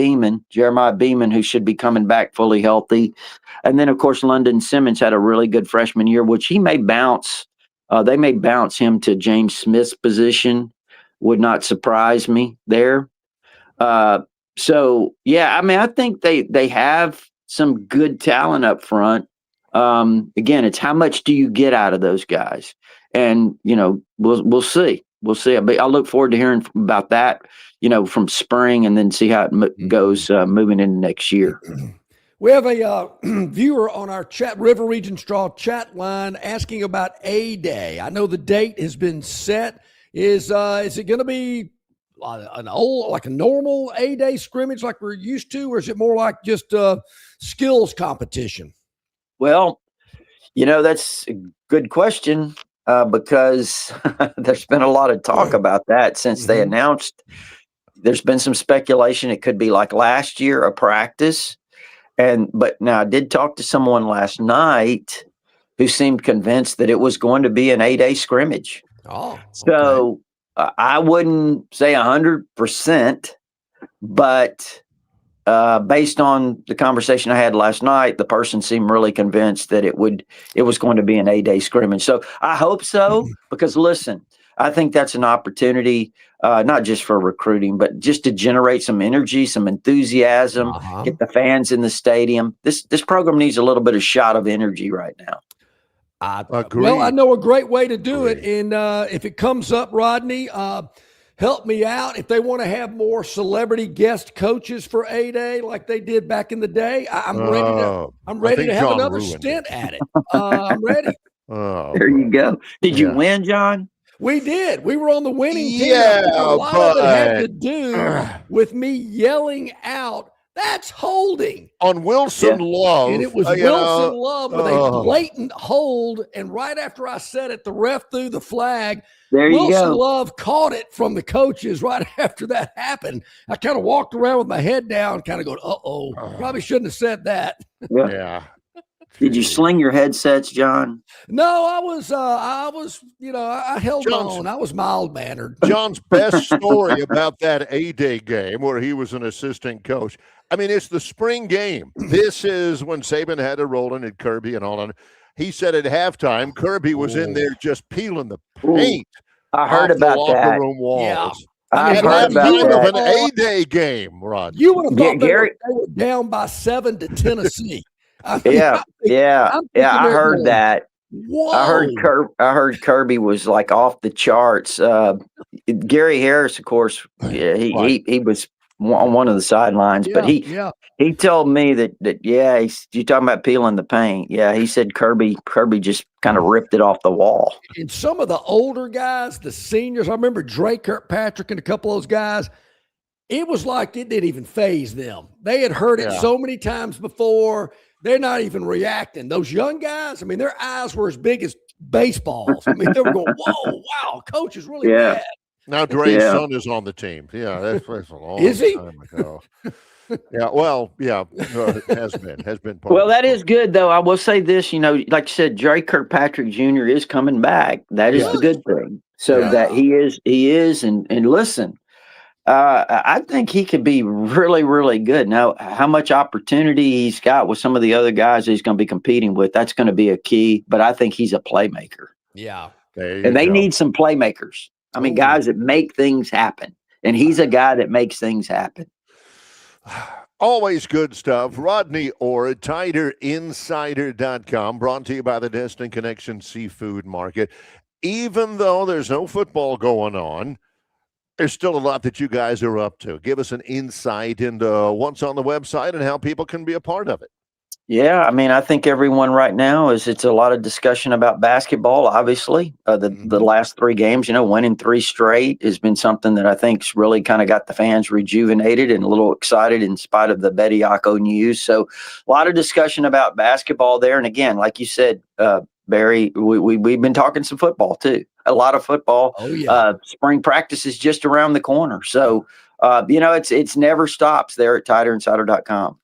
Jeremiah Beeman, who should be coming back fully healthy. And then, of course, London Simmons had a really good freshman year, which he may bounce. They may bounce him to James Smith's position. Would not surprise me there. So, yeah, I mean, I think they have some good talent up front. Again, it's how much do you get out of those guys? And, we'll see. We'll see. I look forward to hearing about that, from spring, and then see how it goes moving into next year. We have a viewer on our River Region Straw chat line asking about A-Day. I know the date has been set. Is it going to be a normal A-Day scrimmage like we're used to, or is it more like just a skills competition? Well, that's a good question. Because there's been a lot of talk about that since they announced. There's been some speculation it could be like last year, a practice. But now I did talk to someone last night who seemed convinced that it was going to be an 8-day scrimmage. Oh, okay. So I wouldn't say 100%, but based on the conversation I had last night, the person seemed really convinced that it was going to be an 8-day scrimmage. So I hope so, because listen, I think that's an opportunity, not just for recruiting, but just to generate some energy, some enthusiasm, get the fans in the stadium. This program needs a little bit of shot of energy right now. I agree. Well, I know a great way to do it. And if it comes up, Rodney, help me out. If they want to have more celebrity guest coaches for A-Day like they did back in the day, I'm ready to have another stint at it. I'm ready. There you go. Did you win, John? We did. We were on the winning team. Yeah, a lot of it had to do with me yelling out, "That's holding" on Wilson Love. And it was Wilson Love with a blatant hold. And right after I said it, the ref threw the flag. Wilson Love caught it from the coaches right after that happened. I kind of walked around with my head down, kind of going, probably shouldn't have said that. Yeah. Did you sling your headsets, John? No, I held on. I was mild-mannered. John's best story about that A-Day game where he was an assistant coach. I mean, it's the spring game. This is when Saban had to roll in at Kirby and all on. He said at halftime, Kirby was in there just peeling the paint. I heard about the that. locker room walls. Yeah. I heard about that. Of an A-Day game, Rod. You would have thought they were down by 7 to Tennessee. I heard that. Whoa. I heard Kirby was like off the charts. Gary Harris, of course, he was on one of the sidelines. But he told me that you talking about peeling the paint. Yeah, he said Kirby just kind of ripped it off the wall. And some of the older guys, the seniors, I remember Drake Kirkpatrick and a couple of those guys, it was like it didn't even faze them. They had heard it so many times before. They're not even reacting. Those young guys, I mean, their eyes were as big as baseballs. I mean, they were going, whoa, wow, coach is really mad. Now Dre's son is on the team. Yeah, that's a long time ago. Has been part well, that is good, though. I will say this, like you said, Drake Kirkpatrick Jr. is coming back. That is the good thing. So that he is, and listen, I think he could be really, really good. Now, how much opportunity he's got with some of the other guys he's going to be competing with, that's going to be a key. But I think he's a playmaker. Yeah. And they need some playmakers. I mean, guys that make things happen. And he's a guy that makes things happen. Always good stuff. Rodney Orr, TigerInsider.com, brought to you by the Destin Connection Seafood Market. Even though there's no football going on, there's still a lot that you guys are up to. Give us an insight into what's on the website and how people can be a part of it. Yeah, I mean, I think everyone right now it's a lot of discussion about basketball, obviously. The last 3 games, winning 3 straight has been something that I think's really kind of got the fans rejuvenated and a little excited in spite of the Bediako news. So a lot of discussion about basketball there. And again, like you said, Barry, we've been talking some football too. A lot of football. Oh, yeah. Spring practice is just around the corner. So, it's never stops there at TigerInsider.com.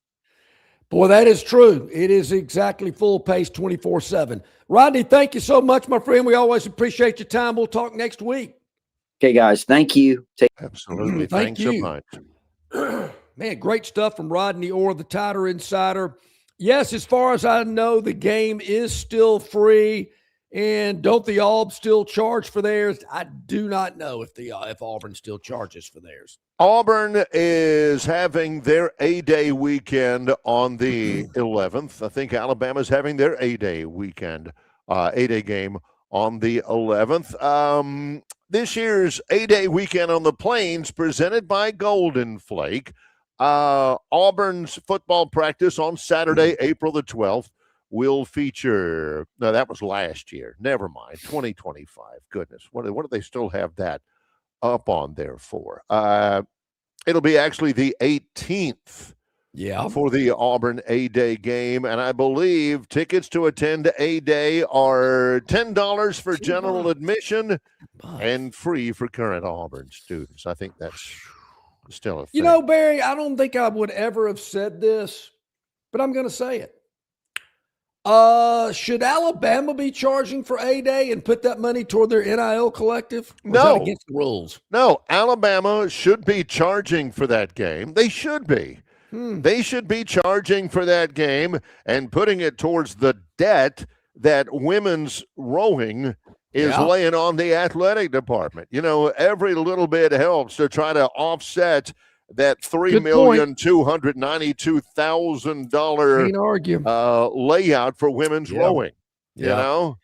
Boy, that is true. It is exactly full pace 24/7. Rodney, thank you so much, my friend. We always appreciate your time. We'll talk next week. Okay, guys. Thank you. Absolutely. Thanks so much. Man, great stuff from Rodney Orr, the Tiger Insider. Yes, as far as I know, the game is still free. And don't the Aubs still charge for theirs? I do not know if Auburn still charges for theirs. Auburn is having their A-Day weekend on the 11th. I think Alabama's having their A-Day weekend, A-Day game on the 11th. This year's A-Day weekend on the Plains presented by Golden Flake. Auburn's football practice on Saturday, April the 12th. Will feature, no, that was last year. Never mind, 2025. Goodness, what do they still have that up on there for? It'll be actually the 18th for the Auburn A-Day game. And I believe tickets to attend A-Day are $10 for general admission and free for current Auburn students. I think that's still a thing. Barry, I don't think I would ever have said this, but I'm going to say it. Should Alabama be charging for A-Day and put that money toward their NIL collective? Or is that against the rules? No, Alabama should be charging for that game. They should be. They should be charging for that game and putting it towards the debt that women's rowing is laying on the athletic department. Every little bit helps to try to offset that $3,292,000 layout for women's rowing. The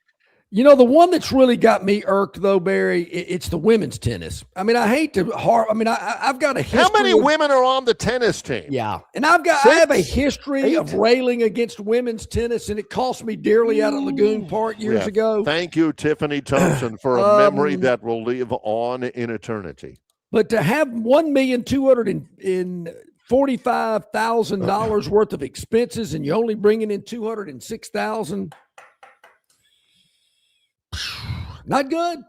one that's really got me irked though, Barry, it's the women's tennis. I mean, I hate to I've got a history. How many women are on the tennis team? Yeah. And I have a history of railing against women's tennis, and it cost me dearly out at Lagoon Park years ago. Thank you, Tiffany Thompson, for a memory that will live on in eternity. But to have $1,245,000 worth of expenses and you're only bringing in $206,000, not good.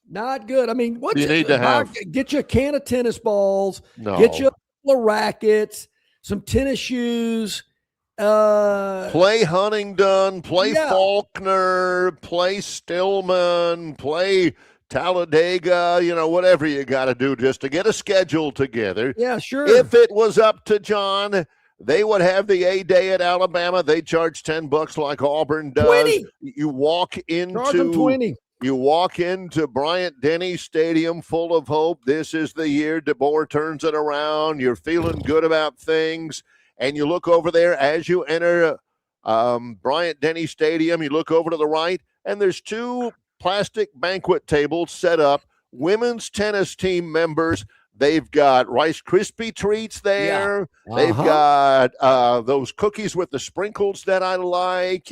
Not good. I mean, what you need to have? Get you a can of tennis balls. Get you a couple of rackets, some tennis shoes. Play Huntingdon. Play Faulkner. Play Stillman. Play Talladega, whatever you got to do just to get a schedule together. Yeah, sure. If it was up to John, they would have the A-Day at Alabama. They charge $10 like Auburn does. 20. You walk into 20. You walk into Bryant-Denny Stadium full of hope. This is the year DeBoer turns it around. You're feeling good about things, and you look over there as you enter Bryant-Denny Stadium. You look over to the right, and there's 2 plastic banquet tables set up, women's tennis team members. They've got Rice Krispie treats there. Yeah. They've got those cookies with the sprinkles that I like.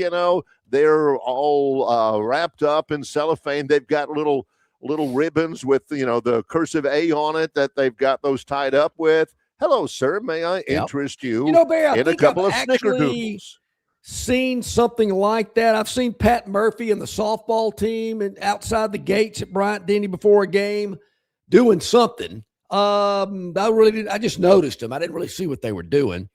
They're all wrapped up in cellophane. They've got little ribbons with the cursive A on it that they've got those tied up with. Hello, sir. May I interest you, Barry, in a couple of snickerdoodles? Seen something like that. I've seen Pat Murphy and the softball team and outside the gates at Bryant-Denny before a game doing something. I just noticed them. I didn't really see what they were doing.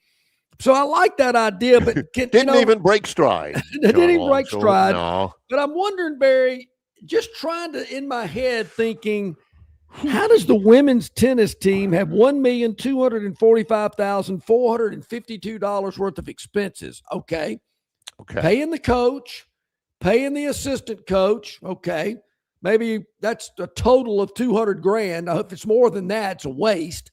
So I like that idea, but didn't even break stride. Didn't even break stride. No. But I'm wondering, Barry, just trying to, in my head, thinking, how does the women's tennis team have $1,245,452 worth of expenses? Okay. Paying the coach, paying the assistant coach. Okay. Maybe that's a total of $200,000. If it's more than that, it's a waste.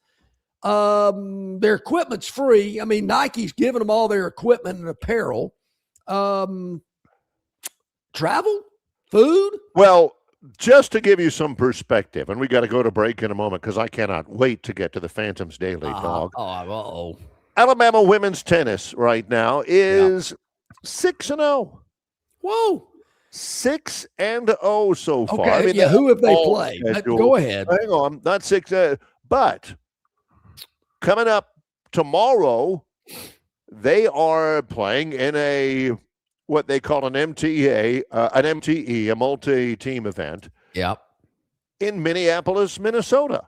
Their equipment's free. I mean, Nike's giving them all their equipment and apparel. Travel, food. Well, just to give you some perspective, and we got to go to break in a moment because I cannot wait to get to the Phantoms Daily, dog. Alabama women's tennis right now is 6-0. Whoa. 6-0 so far. Okay, I mean, who have they played? Go ahead. Hang on, not 6, but coming up tomorrow, they are playing in what they call an MTE, a multi-team event. Yep. In Minneapolis, Minnesota.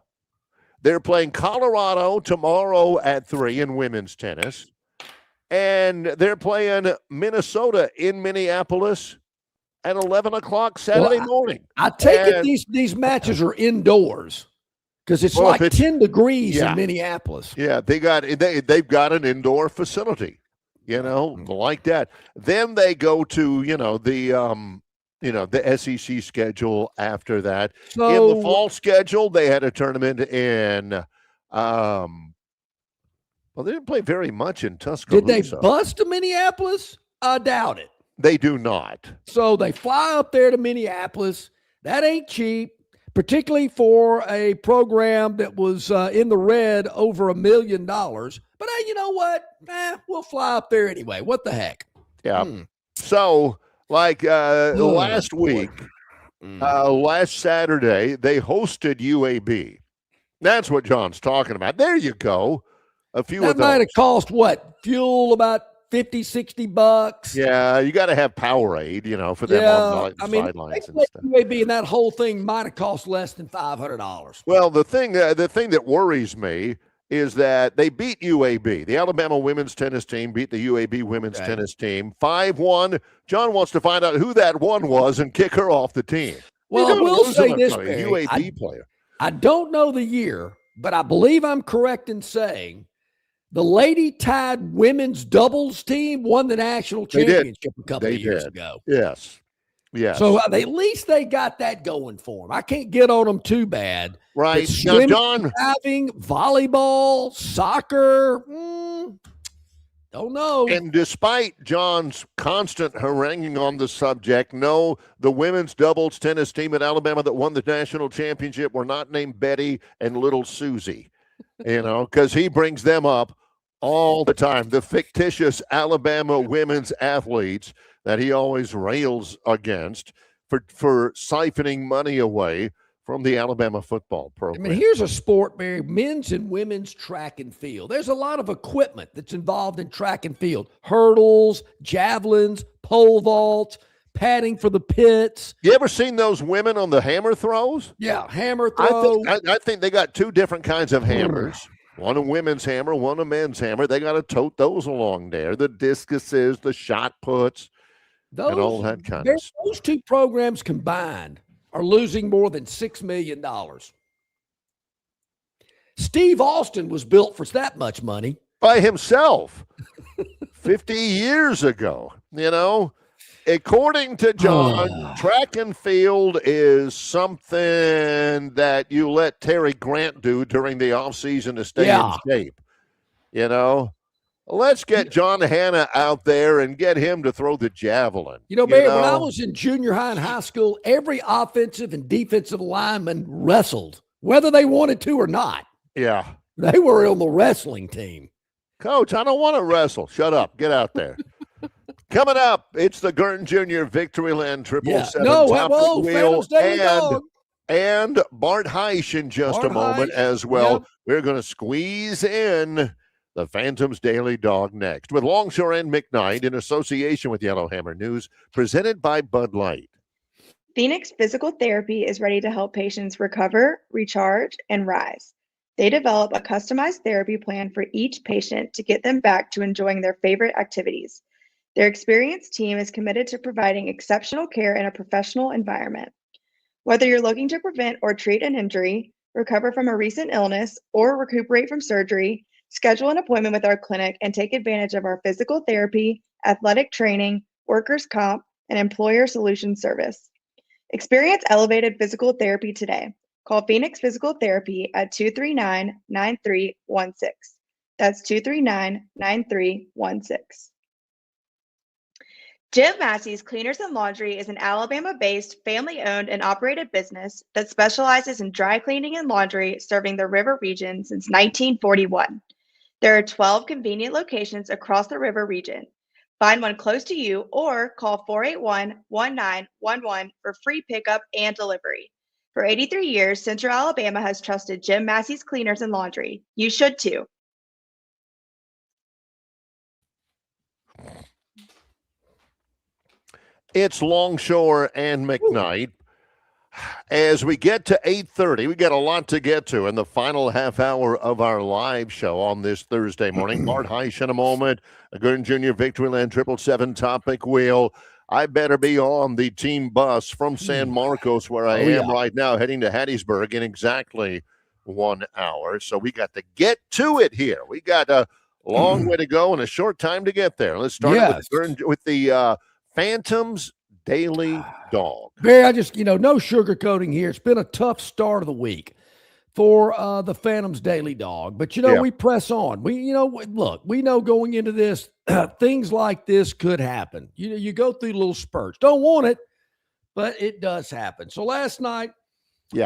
They're playing Colorado tomorrow at 3 in women's tennis, and they're playing Minnesota in Minneapolis at 11 o'clock Saturday morning. I take it these matches are indoors because it's 10 degrees in Minneapolis. Yeah, they've got an indoor facility, like that. Then they go to the SEC schedule after that. So, in the fall schedule, they had a tournament in. Well, they didn't play very much in Tuscaloosa. Did they bust to Minneapolis? I doubt it. They do not. So they fly up there to Minneapolis. That ain't cheap, particularly for a program that was in the red over $1 million. But hey, you know what? We'll fly up there anyway. What the heck? Yeah. So, last week, last Saturday, they hosted UAB. That's what John's talking about. There you go. A few that of those. Might have cost what? Fuel about $50-$60. Yeah, you got to have Powerade, for them on the sidelines and stuff. UAB and that whole thing might have cost less than $500. Well, the thing that worries me is that they beat UAB. The Alabama women's tennis team beat the UAB women's tennis team 5-1. John wants to find out who that one was and kick her off the team. Well, I will say this, Barry, UAB player. I don't know the year, but I believe I'm correct in saying the Lady Tide women's doubles team won the national championship a couple of years ago. Yes. Yes. So at least they got that going for them. I can't get on them too bad. Right. Now, John, diving, volleyball, soccer, don't know. And despite John's constant haranguing on the subject, no, the women's doubles tennis team at Alabama that won the national championship were not named Betty and little Susie, because he brings them up all the time. The fictitious Alabama women's athletes that he always rails against for siphoning money away from the Alabama football program. I mean, here's a sport, Barry, men's and women's track and field. There's a lot of equipment that's involved in track and field. Hurdles, javelins, pole vaults, padding for the pits. You ever seen those women on the hammer throws? Yeah, hammer throw. I think they got two different kinds of hammers. One a women's hammer, one a men's hammer. They got to tote those along there. The discuses, the shot puts, and all that kind of stuff. Those two programs combined are losing more than $6 million. Steve Austin was built for that much money. By himself 50 years ago, According to John, track and field is something that you let Terry Grant do during the offseason to stay in shape. Let's get John Hanna out there and get him to throw the javelin. Barry, when I was in junior high and high school, every offensive and defensive lineman wrestled, whether they wanted to or not. Yeah. They were on the wrestling team. Coach, I don't want to wrestle. Shut up. Get out there. Coming up, it's the Gurn Jr. Victoryland 777 topic wheel and Bart Heisch in just a moment as well. Yep. We're going to squeeze in the Phantom's Daily Dog next with Longshore and McKnight in association with Yellowhammer News, presented by Bud Light. Phoenix Physical Therapy is ready to help patients recover, recharge, and rise. They develop a customized therapy plan for each patient to get them back to enjoying their favorite activities. Their experienced team is committed to providing exceptional care in a professional environment. Whether you're looking to prevent or treat an injury, recover from a recent illness, or recuperate from surgery, schedule an appointment with our clinic and take advantage of our physical therapy, athletic training, workers' comp, and employer solutions service. Experience elevated physical therapy today. Call Phoenix Physical Therapy at 239-9316. That's 239-9316. Jim Massey's Cleaners and Laundry is an Alabama-based, family-owned and operated business that specializes in dry cleaning and laundry serving the river region since 1941. There are 12 convenient locations across the river region. Find one close to you or call 481-1911 for free pickup and delivery. For 83 years, Central Alabama has trusted Jim Massey's Cleaners and Laundry. You should too. It's Longshore and McKnight. As we get to 8:30, we got a lot to get to in the final half hour of our live show on this Thursday morning. Bart Heisch in a moment, a Gurn Jr. Victoryland 777 topic wheel. I better be on the team bus from San Marcos, where I am right now, heading to Hattiesburg in exactly 1 hour. So we got to get to it here. We got a long way to go and a short time to get there. Let's start with the Phantom's Daily Dog. Barry, I just, no sugarcoating here. It's been a tough start of the week for the Phantom's Daily Dog. But, we press on. Look, we know going into this, things like this could happen. You go through little spurts. Don't want it, but it does happen. So last night,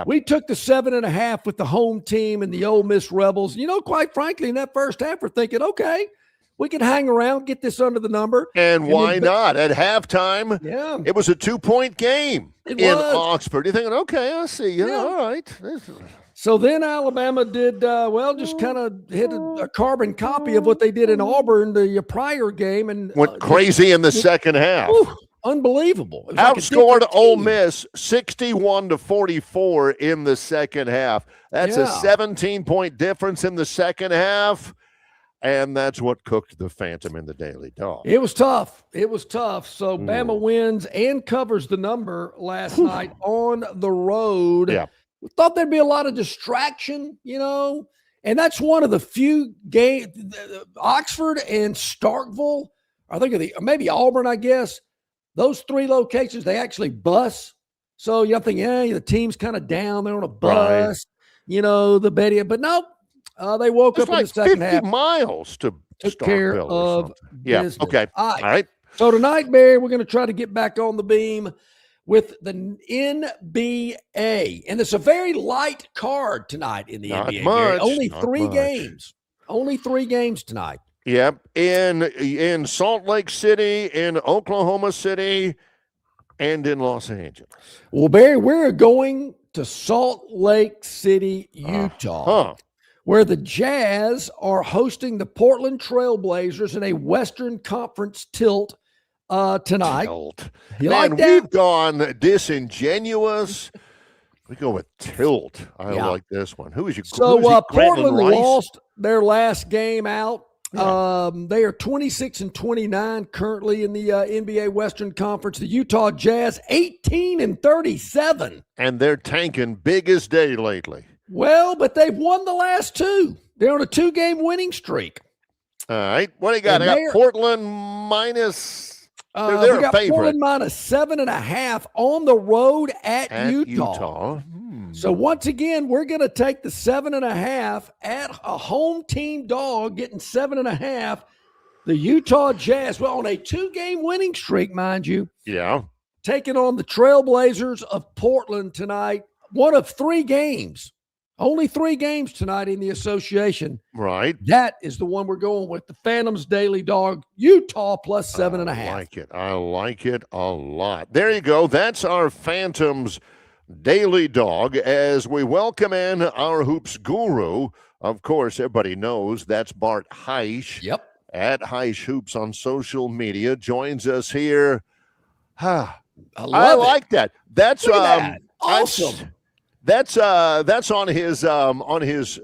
we took the 7.5 with the home team and the Ole Miss Rebels. Quite frankly, in that first half, we're thinking, okay, we can hang around, get this under the number. And why not? At halftime, it was a 2-point game in Oxford. You're thinking, okay, I see you. All right. So then Alabama did, just kind of hit a carbon copy of what they did in Auburn the prior game. And went crazy in the second half. Unbelievable. Outscored Ole Miss 61-44 in the second half. That's a 17-point difference in the second half. And that's what cooked the Phantom in the Daily Dog. It was tough. So Bama wins and covers the number last night on the road. Yeah. We thought there'd be a lot of distraction, and that's one of the few games. Oxford and Starkville, I think maybe Auburn, I guess. Those three locations, they actually bus. So you think, the team's kind of down. They're on a bus, the Betty. But no, they woke up in the second 50 half. miles to took care of business. Okay. All right. So tonight, Barry, we're going to try to get back on the beam with the NBA. And it's a very light card tonight in the NBA. Much, only three games. Only 3 games tonight. Yep. In Salt Lake City, in Oklahoma City, and in Los Angeles. Well, Barry, we're going to Salt Lake City, Utah, where the Jazz are hosting the Portland Trailblazers in a Western Conference tilt tonight. We've gone disingenuous. We go with tilt. I like this one. Who is you? So Portland lost their last game out. They are 26-29 currently in the NBA Western Conference. The Utah Jazz 18-37, and they're tanking big as day lately. Well, but they've won the last 2. They're on a 2-game winning streak. All right, what do you got? I got Portland minus. They're a favorite. Portland minus 7.5 on the road at Utah. So once again, we're going to take the 7.5 at a home team dog, getting 7.5. The Utah Jazz, on a 2-game winning streak, mind you. Yeah. Taking on the Trailblazers of Portland tonight. One of 3 games. Only 3 games tonight in the association. Right. That is the one we're going with. The Phantoms Daily Dog, Utah plus 7.5. I like it. I like it a lot. There you go. That's our Phantoms Daily Dog as we welcome in our hoops guru. Of course, everybody knows that's Bart Heisch. Yep. At Heisch Hoops on social media. Joins us here. I like that. That's that. Awesome. That's on his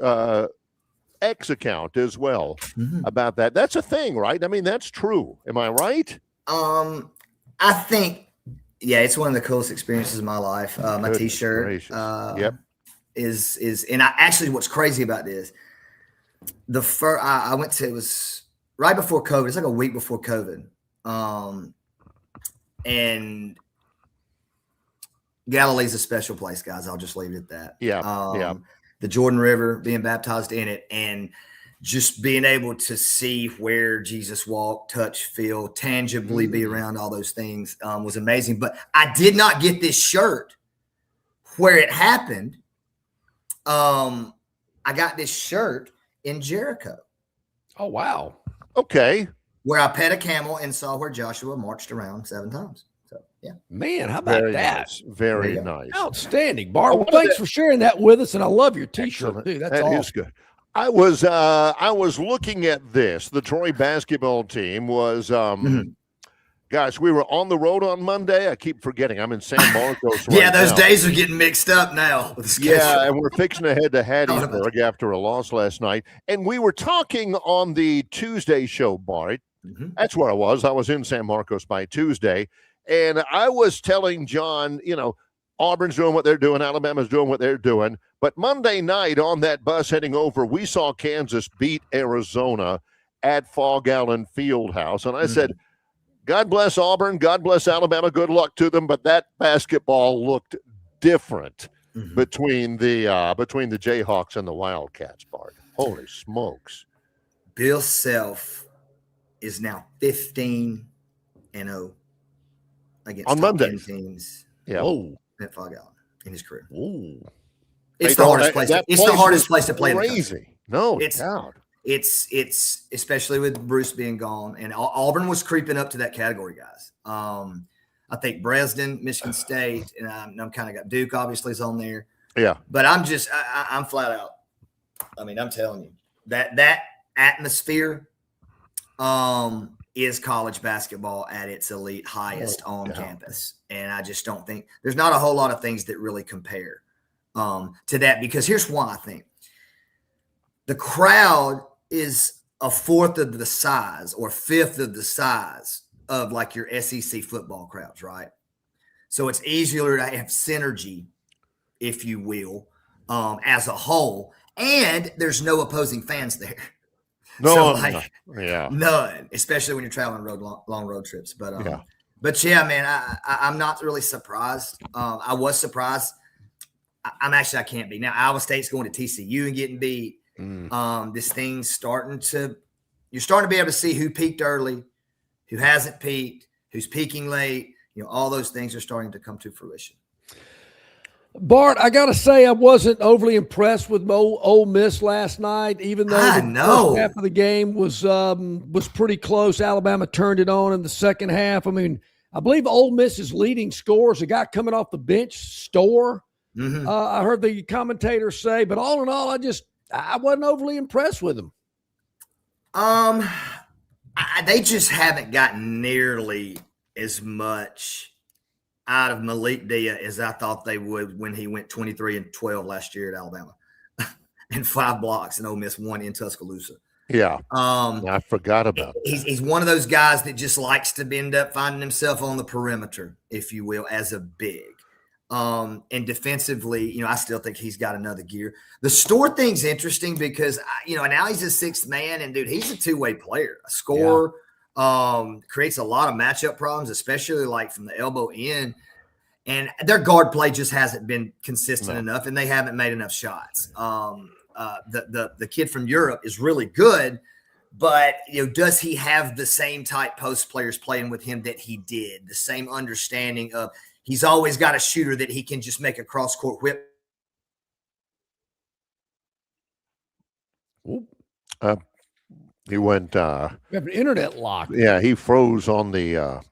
X account as well about that. That's a thing, right? I mean, that's true. Am I right? I think, yeah, it's one of the coolest experiences of my life. My T-shirt is, and I actually, what's crazy about this, I went to, it was right before COVID. It's like a week before COVID. And Galilee's a special place, guys. I'll just leave it at that. Yeah. The Jordan River, being baptized in it, and just being able to see where Jesus walked, touch, feel, tangibly be around all those things was amazing. But I did not get this shirt where it happened. I got this shirt in Jericho. Oh, wow. Okay. Where I pet a camel and saw where Joshua marched around 7 times. So, yeah. Man, how about that? Nice. Very nice. Outstanding, Bart. Well, thanks for sharing that with us, and I love your T-shirt, too. That's awesome. Is good. I was looking at this. The Troy basketball team was Gosh, we were on the road on Monday. I keep forgetting. I'm in San Marcos right Yeah, those now. days are getting mixed up now with the schedule. Yeah, and we're fixing to head to Hattiesburg after a loss last night. And we were talking on the Tuesday show, Bart. That's where I was. I was in San Marcos by Tuesday. And I was telling John, you know, Auburn's doing what they're doing. Alabama's doing what they're doing. But Monday night on that bus heading over, we saw Kansas beat Arizona at Fog Allen Fieldhouse. And I said, God bless Auburn. God bless Alabama. Good luck to them. But that basketball looked different between the Jayhawks and the Wildcats, Bart. Holy smokes. Bill Self is now 15-0 against on Monday teams. Yeah. At Fog Allen in his career. Ooh. It's the hardest place. It's the hardest place to play. Crazy. No, it's especially with Bruce being gone, and Auburn was creeping up to that category, guys. I think Dresden, Michigan State, and I'm kind of got Duke obviously is on there. Yeah, but I'm flat out. I mean, I'm telling you that atmosphere is college basketball at its elite highest on campus, and I just don't think there's not a whole lot of things that really compare to that, because here's why I think. The crowd is a fourth of the size or fifth of the size of like your SEC football crowds, right? So it's easier to have synergy, if you will, as a whole. And there's no opposing fans there. None, especially when you're traveling long road trips. But yeah, man, I'm not really surprised. I was surprised. I can't be. Now, Iowa State's going to TCU and getting beat. This thing's you're starting to be able to see who peaked early, who hasn't peaked, who's peaking late. You know, all those things are starting to come to fruition. Bart, I got to say, I wasn't overly impressed with Ole Miss last night, even though the first half of the game was pretty close. Alabama turned it on in the second half. I mean, I believe Ole Miss's leading scorer is a guy coming off the bench, Storr. I heard the commentator say, but all in all, I wasn't overly impressed with them. They just haven't gotten nearly as much out of Malik Dia as I thought they would when he went 23-12 last year at Alabama and 5 blocks, and Ole Miss won in Tuscaloosa. Yeah. I forgot about that. He's one of those guys that just likes to end up finding himself on the perimeter, if you will, as a big. And defensively, you know, I still think he's got another gear. The Storr thing's interesting because, you know, now he's a sixth man, and dude, he's a two-way player, a scorer, creates a lot of matchup problems, especially like from the elbow in. And their guard play just hasn't been consistent enough, and they haven't made enough shots. The kid from Europe is really good, but you know, does he have the same type post players playing with him that he did? The same understanding of he's always got a shooter that he can just make a cross-court whip He went. We have an internet lock. Yeah, he froze on the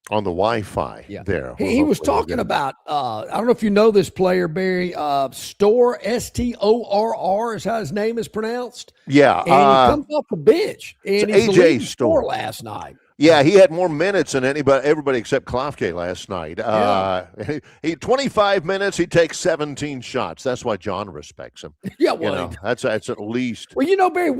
Wi-Fi there. He was talking about, I don't know if you know this player, Barry, Storr, Storr is how his name is pronounced. Yeah. And he comes off the bench. And he's AJ the leading Storr scorer last night. Yeah, he had more minutes than everybody except Klafke last night. He 25 minutes, he takes 17 shots. That's why John respects him. Yeah, well, that's at least. Well, Barry,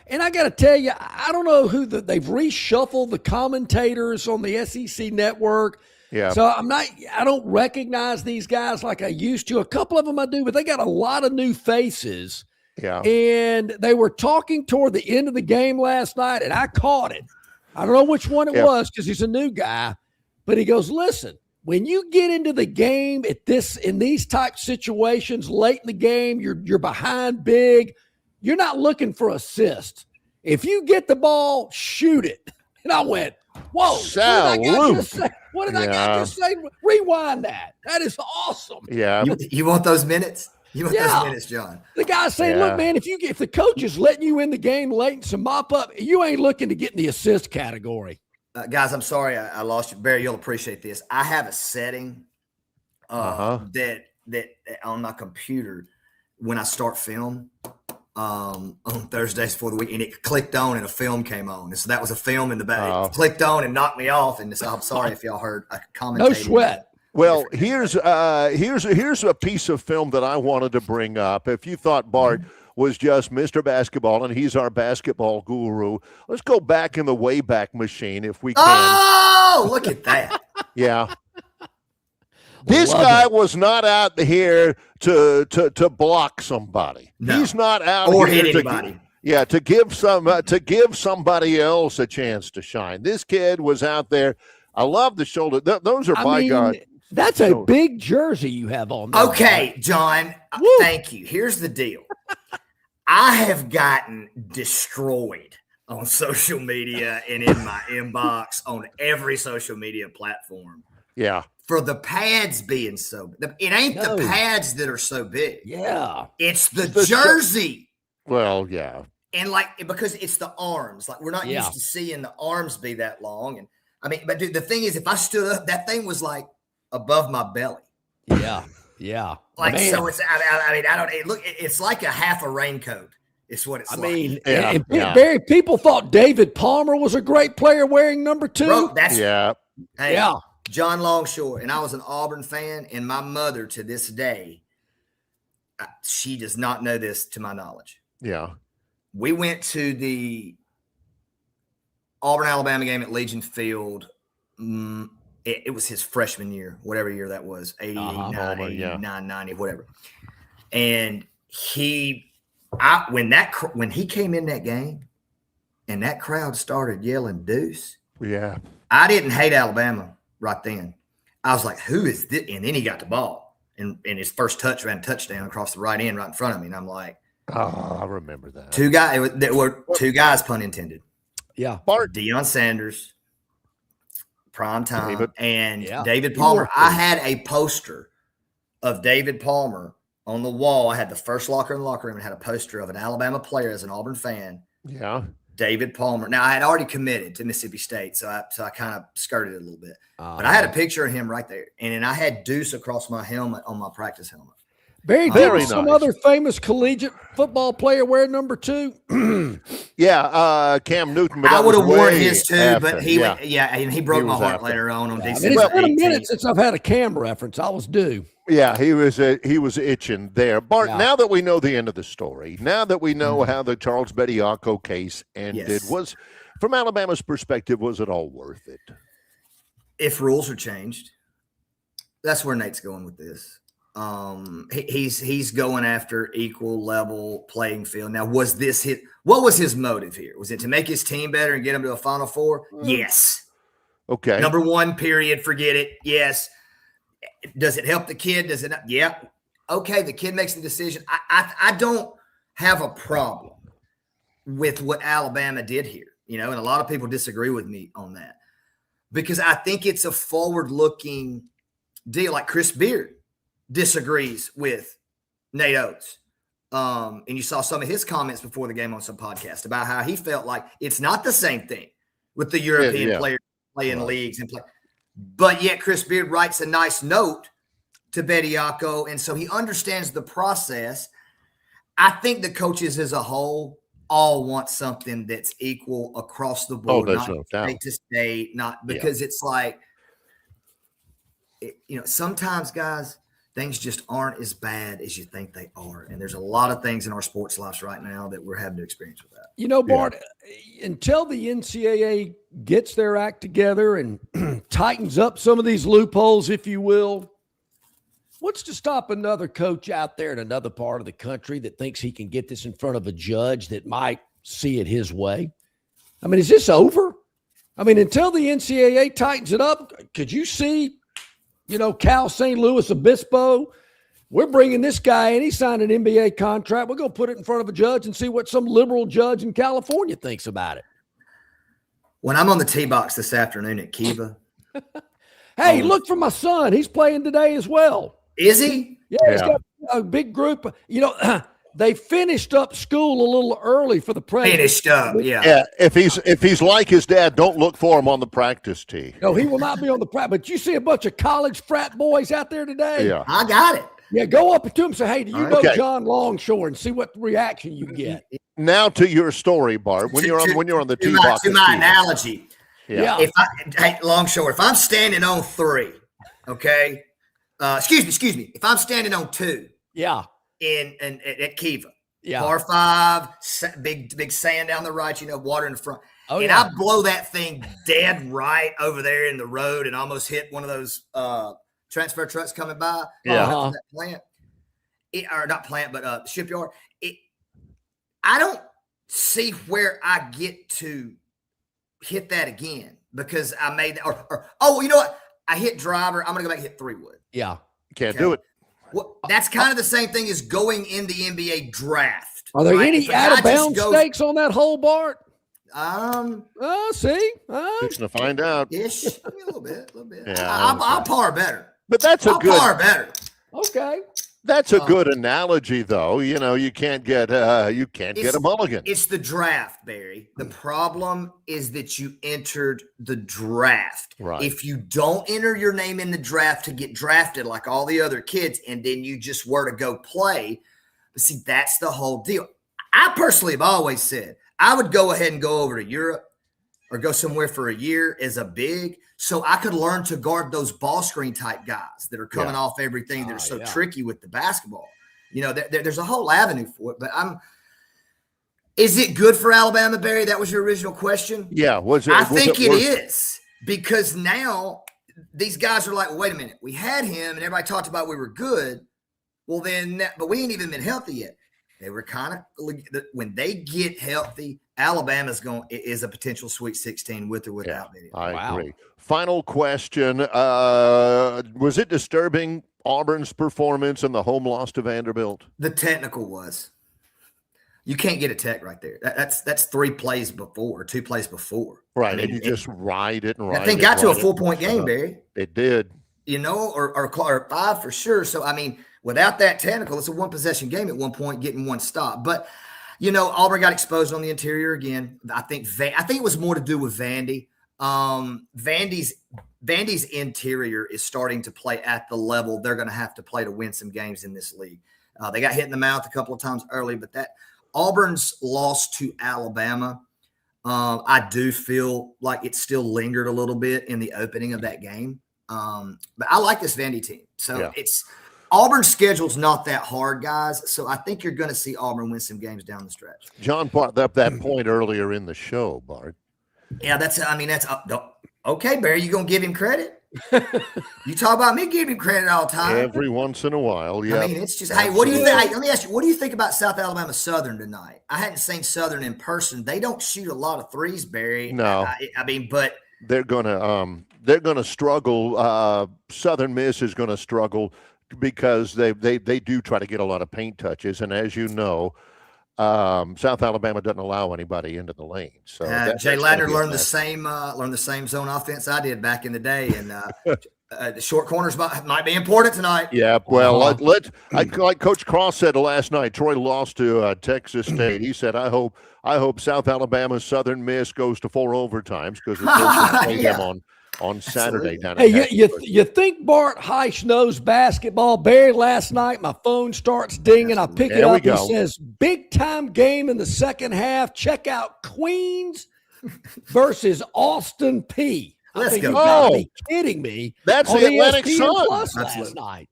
and I got to tell you, I don't know they've reshuffled the commentators on the SEC network. Yeah. So I don't recognize these guys like I used to. A couple of them I do, but they got a lot of new faces. Yeah. And they were talking toward the end of the game last night, and I caught it. I don't know which one it was because he's a new guy, but he goes, listen, when you get into the game in these type situations late in the game, you're behind big, you're not looking for assist. If you get the ball, shoot it. And I went, whoa, what did I just say? Rewind that. That is awesome. Yeah. You want those minutes? You want those minutes, John? The guy's saying, look, man, if the coach is letting you in the game late and some mop up, you ain't looking to get in the assist category. Guys, I'm sorry I lost you. Barry, you'll appreciate this. I have a setting that on my computer when I start film on Thursdays for the week, and it clicked on and a film came on. And so that was a film in the back. It clicked on and knocked me off. And so I'm sorry if y'all heard a comment. No sweat. Well, here's a piece of film that I wanted to bring up. If you thought Bart was just Mr. Basketball and he's our basketball guru, let's go back in the Wayback Machine if we can. Oh, look at that. Yeah. This guy was not out here to block somebody. No. He's not out or here hit anybody. to give somebody else a chance to shine. This kid was out there. I love the shoulder. Those are God. That's a big jersey you have on there. Okay, John, thank you. Here's the deal. I have gotten destroyed on social media and in my inbox on every social media platform. Yeah. For the pads being it ain't the pads that are so big. Yeah. It's the jersey. Well, yeah. And because it's the arms. Like we're not used to seeing the arms be that long. And but dude, the thing is, if I stood up, that thing was like above my belly. Yeah. Yeah. So it's, it's like a half a raincoat. It's what it's like. And Barry, people thought David Palmer was a great player wearing number 2. Bro, hey, John Longshore, and I was an Auburn fan, and my mother to this day, she does not know this to my knowledge. Yeah. We went to the Auburn-Alabama game at Legion Field. It was his freshman year, whatever year that was, 89, 89, 90, whatever. And when he came in that game and that crowd started yelling deuce. Yeah. I didn't hate Alabama right then. I was like, who is this? And then he got the ball. And his first touch ran a touchdown across the right end right in front of me. And I'm like, I remember that. There were two guys, pun intended. Yeah. Deion Sanders, prime time, and Yeah. David Palmer. I had a poster of David Palmer on the wall. I had the first locker in the locker room and had a poster of an Alabama player as an Auburn fan. Yeah. David Palmer. Now, I had already committed to Mississippi State, so I kind of skirted it a little bit. But I had a picture of him right there. And then I had Deuce across my helmet on my practice helmet. Very Very some nice. other famous collegiate football player wearing number 2. Cam Newton. But I that would have was worn way his too, after. but and he broke my heart after. later on It's December been a 18th. minute since I've had a Cam reference. I was due. Yeah, he was itching there. Bart, Yeah. now that we know the end of the story, now that we know how the Charles Bediako case ended, was from Alabama's perspective, was it all worth it? If rules are changed, that's where Nate's going with this. He's going after equal level playing field. Now, what was his motive here? Was it to make his team better and get him to a Final Four? Yes. Okay. Number 1, period. Forget it. Yes. Does it help the kid? Does it not? Yeah. Okay. The kid makes the decision. I don't have a problem with what Alabama did here, and a lot of people disagree with me on that because I think it's a forward-looking deal. Like Chris Beard disagrees with Nate Oates And you saw some of his comments before the game on some podcast about how he felt like it's not the same thing with the European players playing leagues and play. But yet Chris Beard writes a nice note to Bediako, and so he understands the process. I think the coaches as a whole all want something that's equal across the board, there's not no doubt. state to state, not because it's like, sometimes, guys, things just aren't as bad as you think they are. And there's a lot of things in our sports lives right now that we're having to experience with that. Bart, until the NCAA gets their act together and tightens up some of these loopholes, if you will, what's to stop another coach out there in another part of the country that thinks he can get this in front of a judge that might see it his way? I mean, is this over? I mean, until the NCAA tightens it up, could you see, Cal St. Louis Obispo, we're bringing this guy in, he signed an NBA contract, we're going to put it in front of a judge and see what some liberal judge in California thinks about it. When I'm on the tee box this afternoon at Kiva. Hey, look for my son. He's playing today as well. Is he? Yeah, he's got a big group. They finished up school a little early for the president. Finished up, yeah. Yeah, if he's like his dad, don't look for him on the practice tee. No, he will not be on the practice. But you see a bunch of college frat boys out there today. Yeah, I got it. Yeah, go up to him and say, hey, do you know John Longshore, and see what reaction you get. Now to your story, Bart. When you're on the tee box. To my analogy. Yeah. Longshore, if I'm standing on 3, okay. Excuse me. If I'm standing on 2. Yeah. In at Kiva. Yeah. Par 5, big sand down the right, water in the front. Oh, and I blow that thing dead right over there in the road and almost hit one of those transfer trucks coming by. Yeah. That plant. Or not plant, but shipyard. I don't see where I get to hit that again because I made that. You know what? I hit driver. I'm going to go back and hit 3-wood. Yeah. Can't do it. Well, that's kind of the same thing as going in the NBA draft. Are there any out-of-bounds stakes on that hole, Bart? See? Fixing to find out. Ish. A little bit. Yeah, I'll par better. But that's a good par better. Okay. That's a good analogy, though. You can't get a mulligan. It's the draft, Barry. The problem is that you entered the draft. Right. If you don't enter your name in the draft to get drafted like all the other kids, and then you just were to go play, but see, that's the whole deal. I personally have always said I would go ahead and go over to Europe or go somewhere for a year as a big, so I could learn to guard those ball screen type guys that are coming off everything that are so tricky with the basketball. There's a whole avenue for it, but is it good for Alabama, Barry? That was your original question. Yeah. I think it is, because now these guys are like, wait a minute, we had him and everybody talked about we were good. Well, but we ain't even been healthy yet. They were kind of, when they get healthy, Alabama's is a potential Sweet 16 with or without video. I agree. Final question. Was it disturbing Auburn's performance in the home loss to Vanderbilt? The technical was. You can't get a tech right there. That's 3 plays before, 2 plays before. Right. And you just ride it and ride it. That thing got to a 4-point game, Barry. It did. Or 5 for sure. So, without that technical, it's a 1-possession game at one point, getting 1 stop. But, Auburn got exposed on the interior again. I think it was more to do with Vandy. Vandy's interior is starting to play at the level they're going to have to play to win some games in this league. They got hit in the mouth a couple of times early, but that Auburn's loss to Alabama, I do feel like it still lingered a little bit in the opening of that game. But I like this Vandy team. So Auburn's schedule's not that hard, guys. So I think you're going to see Auburn win some games down the stretch. John brought up that point earlier in the show, Bart. Yeah, that's okay, Barry. You going to give him credit? You talk about me giving him credit all the time. Every once in a while, yeah. It's just, hey, what do you think? Hey, let me ask you, what do you think about South Alabama Southern tonight? I hadn't seen Southern in person. They don't shoot a lot of threes, Barry. No. But they're gonna struggle. Southern Miss is gonna struggle because they do try to get a lot of paint touches, and as you know, South Alabama doesn't allow anybody into the lane. So Jay Ladner learned the same zone offense I did back in the day, and The short corners might be important tonight. Yeah, well, like Coach Cross said last night, Troy lost to Texas State. He said, I hope South Alabama's Southern Miss goes to 4 overtimes because we're supposed to play them on Saturday down at you think Bart Heisch knows basketball? Barry, last night my phone starts dinging. I pick it up. It says, big time game in the second half. Check out Queens versus Austin P. Let's go. You gotta be kidding me. That's the Atlantic Sun. Last night.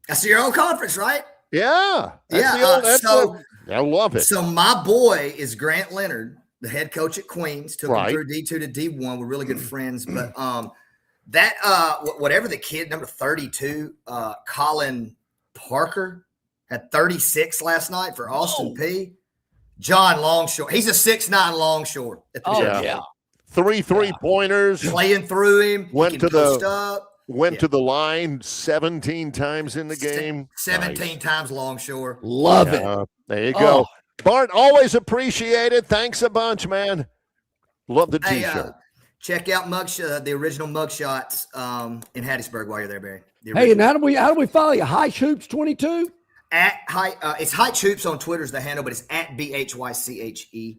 That's your own conference, right? Yeah. I love it. So my boy is Grant Leonard, the head coach at Queens. Took him through D2 to D1. We're really good friends. But whatever the kid, number 32, Colin Parker, had 36 last night for Austin P. John Longshore. He's a 6'9" Longshore. Yeah. 3 3-pointers. Playing through him. Went to the line 17 times in the game. 17 times Longshore. Love it. There you go. Bart, always appreciate it. Thanks a bunch, man. Love the T-shirt. Check out the original mugshots in Hattiesburg while you're there, Barry. Hey, and how do we follow you? Heights Hoops 22? It's Heights Hoops on Twitter is the handle, but it's at BHYCHE22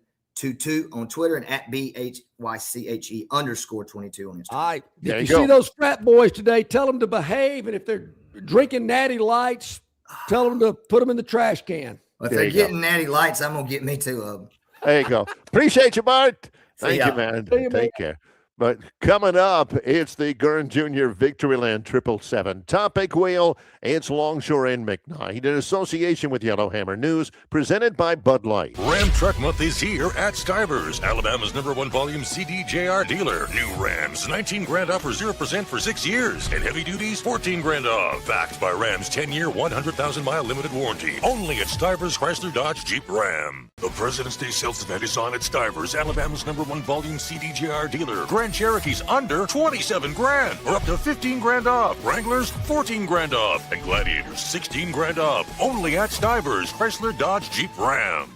on Twitter and at BHYCHE _22 on Instagram. All right. If you see those frat boys today, tell them to behave. And if they're drinking Natty Lights, tell them to put them in the trash can. Well, if they're getting Natty Lights, I'm going to get me 2 of them. There you go. Appreciate you, Bart. Thank you, man. Take care. But coming up, it's the Gurn Jr. Victoryland 777 Topic Wheel. It's Longshore and McKnight in association with Yellowhammer News, presented by Bud Light. Ram Truck Month is here at Stivers, Alabama's #1 volume CDJR dealer. New Rams, 19 grand off or 0% for 6 years, and heavy duties, 14 grand off. Backed by Ram's 10-year, 100,000-mile limited warranty. Only at Stivers Chrysler Dodge Jeep Ram. The President's Day sales event is on at Stivers, Alabama's #1 volume CDJR dealer. Grand Cherokees under 27 grand or up to 15 grand off. Wranglers 14 grand off and Gladiators 16 grand off. Only at Stivers Chrysler Dodge Jeep Ram.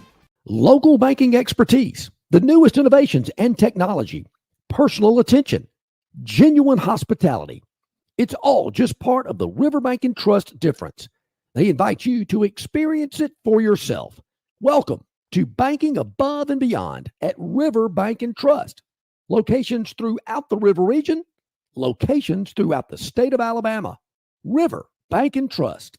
Local banking expertise, the newest innovations and technology, personal attention, genuine hospitality. It's all just part of the Riverbank and Trust difference. They invite you to experience it for yourself. Welcome to banking above and beyond at Riverbank and Trust. Locations throughout the River region, locations throughout the state of Alabama. River Bank and Trust.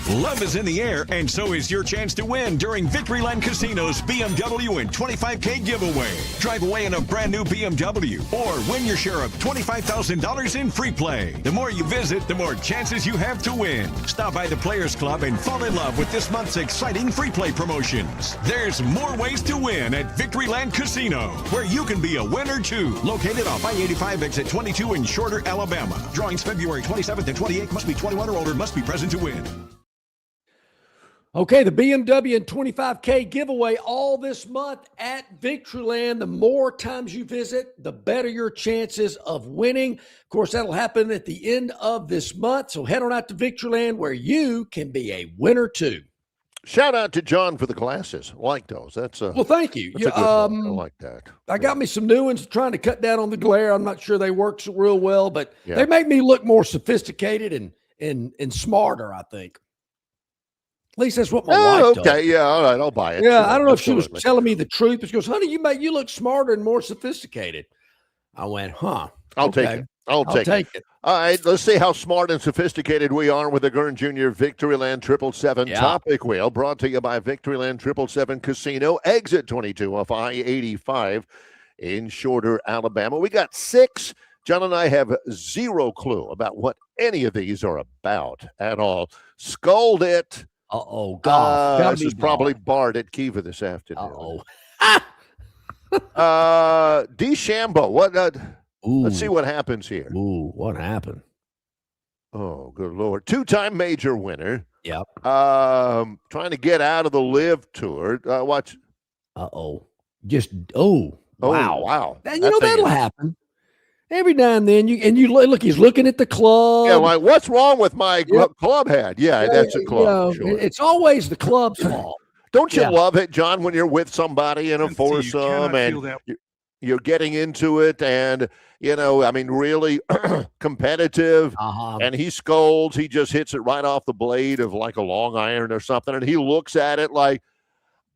Love is in the air, and so is your chance to win during Victoryland Casino's BMW and 25K giveaway. Drive away in a brand new BMW or win your share of $25,000 in free play. The more you visit, the more chances you have to win. Stop by the Players Club and fall in love with this month's exciting free play promotions. There's more ways to win at Victoryland Casino, where you can be a winner too. Located off I-85 exit 22 in Shorter, Alabama. Drawings February 27th and 28th. Must be 21 or older. Must be present to win. Okay, the BMW and 25K giveaway all this month at Victoryland. The more times you visit, the better your chances of winning. Of course, that'll happen at the end of this month. So head on out to Victoryland where you can be a winner too. Shout out to John for the glasses. I like those. Well, thank you. That's a good one. I like that. I got me some new ones trying to cut down on the glare. I'm not sure they work so real well, but they make me look more sophisticated and smarter, I think. At least that's what my wife does. Okay, yeah, all right, I'll buy it. Yeah, sure, I don't know if she was telling me the truth, but she goes, honey, you look smarter and more sophisticated. I went, I'll take it. I'll take it. All right, let's see how smart and sophisticated we are with the Gurn Jr. Victoryland 777 Topic Wheel, brought to you by Victoryland 777 Casino, exit 22 off I-85 in Shorter, Alabama. We got 6. John and I have zero clue about what any of these are about at all. Scold it. Uh-oh, God. This is probably Bart at Kiva this afternoon. DeChambeau. What? Let's see what happens here. Ooh, what happened? Oh, good Lord. 2-time major winner. Yep. Trying to get out of the Live Tour. Watch. Wow. Wow. And that'll happen. Every now and then, you look, he's looking at the club. Yeah, like, what's wrong with my club head? Yeah, that's a club. Sure. It's always the club's fault. Don't you love it, John, when you're with somebody in a foursome and you're getting into it, and I mean, really competitive. And he scolds. He just hits it right off the blade of like a long iron or something, and he looks at it like,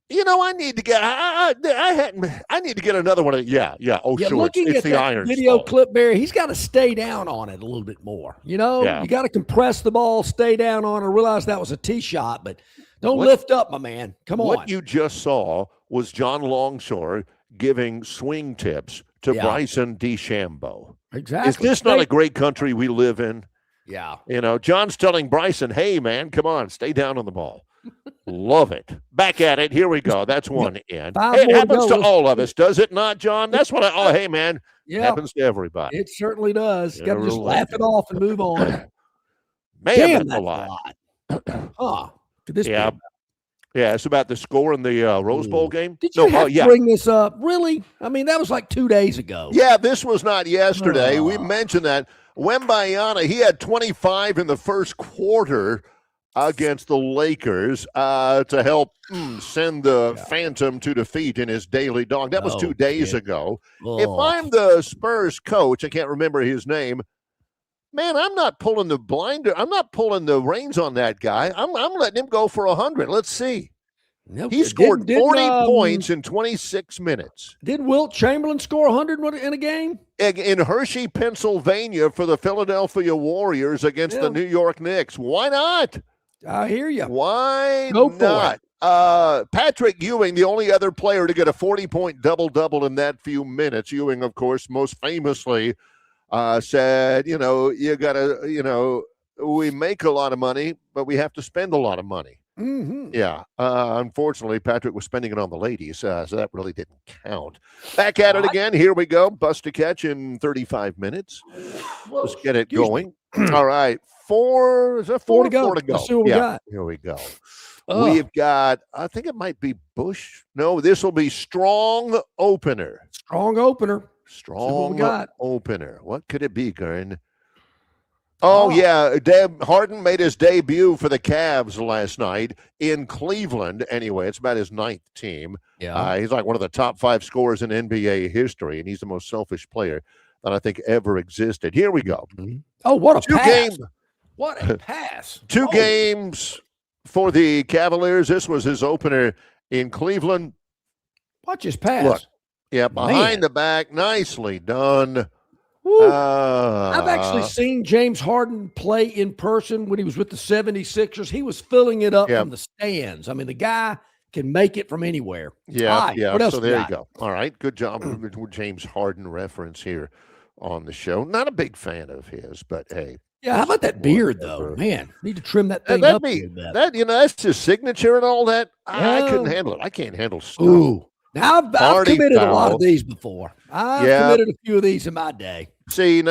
I need to get. I need to get another one. Yeah. Oh, sure. Looking it's at the that iron video stall. clip, Barry, he's got to stay down on it a little bit more. You got to compress the ball, stay down on it. Realize that was a tee shot, but don't lift up, my man. Come on. What you just saw was John Longshore giving swing tips to Bryson DeChambeau. Exactly. Is this not a great country we live in? Yeah. John's telling Bryson, hey, man, come on, stay down on the ball. Love it. Back at it. Here we go. That's one in. Hey, it happens to all of us, does it not, John? That's what hey, man, happens to everybody. It certainly does. Got to just laugh it off and move on. Man, Damn, that's a lot. Could this be? Yeah, it's about the score in the Rose Bowl game. Did you have to bring this up? Really? I mean, that was like 2 days ago. Yeah, this was not yesterday. We mentioned that. Wembayana, he had 25 in the first quarter against the Lakers to help send the Phantom to defeat in his daily dog. That was 2 days ago. If I'm the Spurs coach, I can't remember his name, man, I'm not pulling the blinder. I'm not pulling the reins on that guy. I'm letting him go for 100. Let's see. Nope. He scored 40 points in 26 minutes. Did Wilt Chamberlain score 100 in a game? In Hershey, Pennsylvania for the Philadelphia Warriors against the New York Knicks. Why not? I hear you. Why Go not? Patrick Ewing, the only other player to get a 40-point double-double in that few minutes. Ewing, of course, most famously said, you got to, we make a lot of money, but we have to spend a lot of money. Mm-hmm. Yeah. Unfortunately, Patrick was spending it on the ladies, so that really didn't count. Back at it again. Here we go. Bust to catch in 35 minutes. Let's get it going. All right. Four to go. Let's see what we got. Here we go. We've got, I think it might be Bush. No, this will be strong opener. Strong opener. Strong opener. What could it be, Gurn? Oh, yeah. Harden made his debut for the Cavs last night in Cleveland. Anyway, it's about his 9th team. Yeah. He's like one of the top 5 scorers in NBA history, and he's the most selfish player that I think ever existed. Here we go. Mm-hmm. Oh, what a pass. What a pass. 2 games for the Cavaliers. This was his opener in Cleveland. Watch his pass. Look, behind the back. Nicely done. I've actually seen James Harden play in person when he was with the 76ers. He was filling it up from the stands. I mean, the guy can make it from anywhere. Yeah. What else so there you go. All right. Good job with James Harden reference here on the show. Not a big fan of his, but hey. Yeah, how about that beard, though? Man, need to trim that thing up a little bit. That's his signature and all that. I couldn't handle it. I can't handle stuff. Ooh. Now, I've committed a lot of these before. I've committed a few of these in my day. You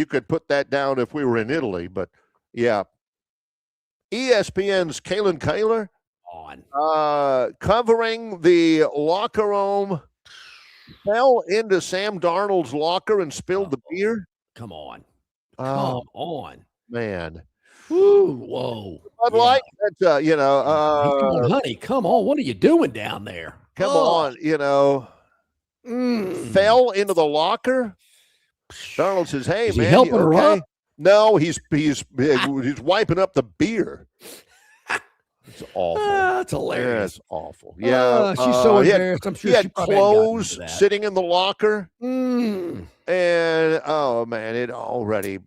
could put that down if we were in Italy, but yeah. ESPN's Kalen Kaler covering the locker room, fell into Sam Darnold's locker and spilled the beer. Come on. Come on. Man. Ooh, whoa. Bud Light, that's, come on, honey, come on. What are you doing down there? Come on, fell into the locker. Darnold says, hey, Is man. He helping her up? No, he's wiping up the beer. It's awful. That's hilarious. It's awful. Yeah. She's so embarrassed. I'm sure he had clothes sitting in the locker. Mm. And, oh, man, it already.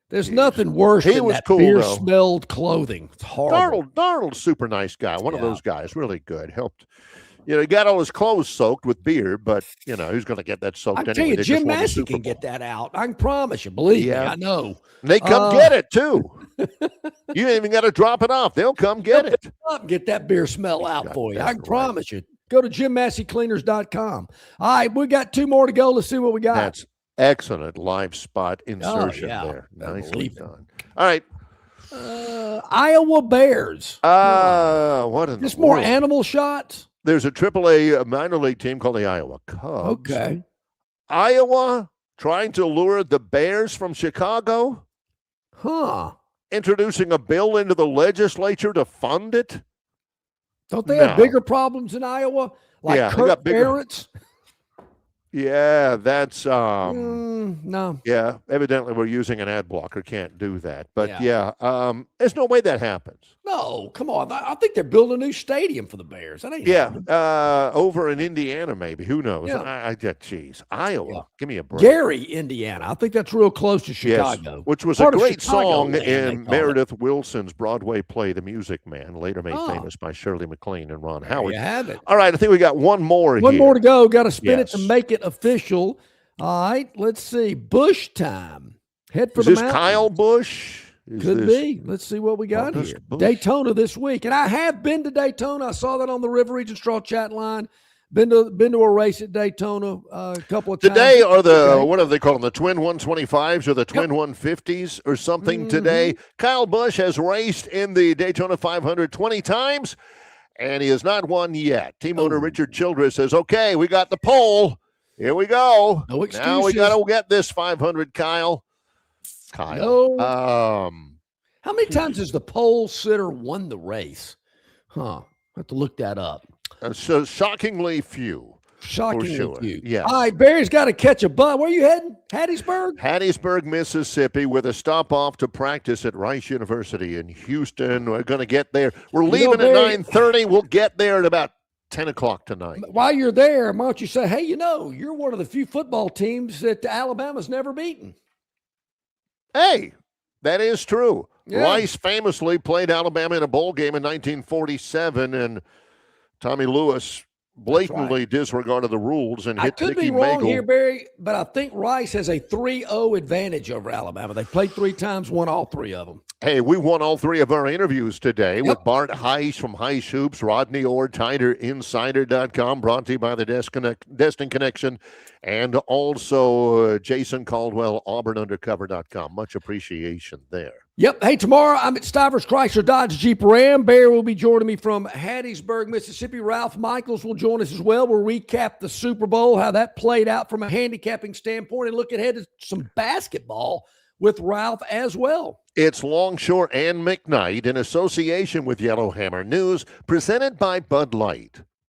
There's nothing worse than that beer-smelled clothing. It's horrible. Darnold's super nice guy. One of those guys. Really good. Helped. He got all his clothes soaked with beer, but, who's going to get that soaked anyway? I tell you, Jim Massey can get that out. I can promise you. Believe me, I know. And they come get it, too. You ain't even got to drop it off. They'll come get it. Get that beer smell out for you. I can promise you. Go to JimMasseyCleaners.com. All right, we got 2 more to go. Let's see what we got. That's excellent live spot insertion there. Nicely done. All right. Iowa Bears. What in Just the more world? animal shots? There's a AAA minor league team called the Iowa Cubs. Okay. Iowa trying to lure the Bears from Chicago. Huh. Introducing a bill into the legislature to fund it. Don't they have bigger problems in Iowa? Like Kirk Barrett's? Yeah, that's no. Yeah, evidently we're using an ad blocker. Can't do that. But there's no way that happens. No, come on. I think they're building a new stadium for the Bears. That ain't happening. Over in Indiana, maybe. Who knows? Yeah. Geez, Iowa. Yeah. Give me a break. Gary, Indiana. I think that's real close to Chicago. Yes, which was Part a of great Chicago song land, in they call Meredith Wilson's Broadway play, The Music Man, later made Oh. famous by Shirley MacLaine and Ron There Howard. you have it. All right, I think we got one more One here. more to go. Got to spin it to Yes. make it official. All right, let's see. Bush time. Head for Is the this mountains. Kyle Busch? Could be. Let's see what we got August here. Busch. Daytona this week. And I have been to Daytona. I saw that on the River Region Straw chat line. Been to a race at Daytona a couple of times. Today are the, what do they call them, the twin 125s or the twin 150s or something Mm-hmm. today. Kyle Busch has raced in the Daytona 500 20 times, and he has not won yet. Team owner Richard Childress says, okay, we got the pole. Here we go. No excuses. Now we got to get this 500, Kyle. No. How many times has the pole sitter won the race? Huh. Have to look that up. So shockingly few. Shockingly for sure. few. Yes. All right, Barry's got to catch a bus. Where are you heading? Hattiesburg? Hattiesburg, Mississippi, with a stop off to practice at Rice University in Houston. We're going to get there. We're leaving at Barry, 9:30. We'll get there at about 10 o'clock tonight. While you're there, why don't you say, hey, you're one of the few football teams that Alabama's never beaten. Hey, that is true. Yeah. Rice famously played Alabama in a bowl game in 1947, and Tommy Lewis blatantly disregarded the rules and I hit could Mickey be wrong Magel. here, Barry, but I think Rice has a 3-0 advantage over Alabama. They played 3 times, won all 3 of them. Hey, we won all 3 of our interviews today with Bart Heiss from Heiss Hoops, Rodney Orr, TiderInsider.com, brought to you by the Destin Connection, and also Jason Caldwell, AuburnUndercover.com. Much appreciation there. Yep. Hey, tomorrow I'm at Stivers Chrysler Dodge Jeep Ram. Barry will be joining me from Hattiesburg, Mississippi. Ralph Michaels will join us as well. We'll recap the Super Bowl, how that played out from a handicapping standpoint, and look ahead to some basketball with Ralph as well. It's Longshore and McKnight in association with Yellowhammer News, presented by Bud Light.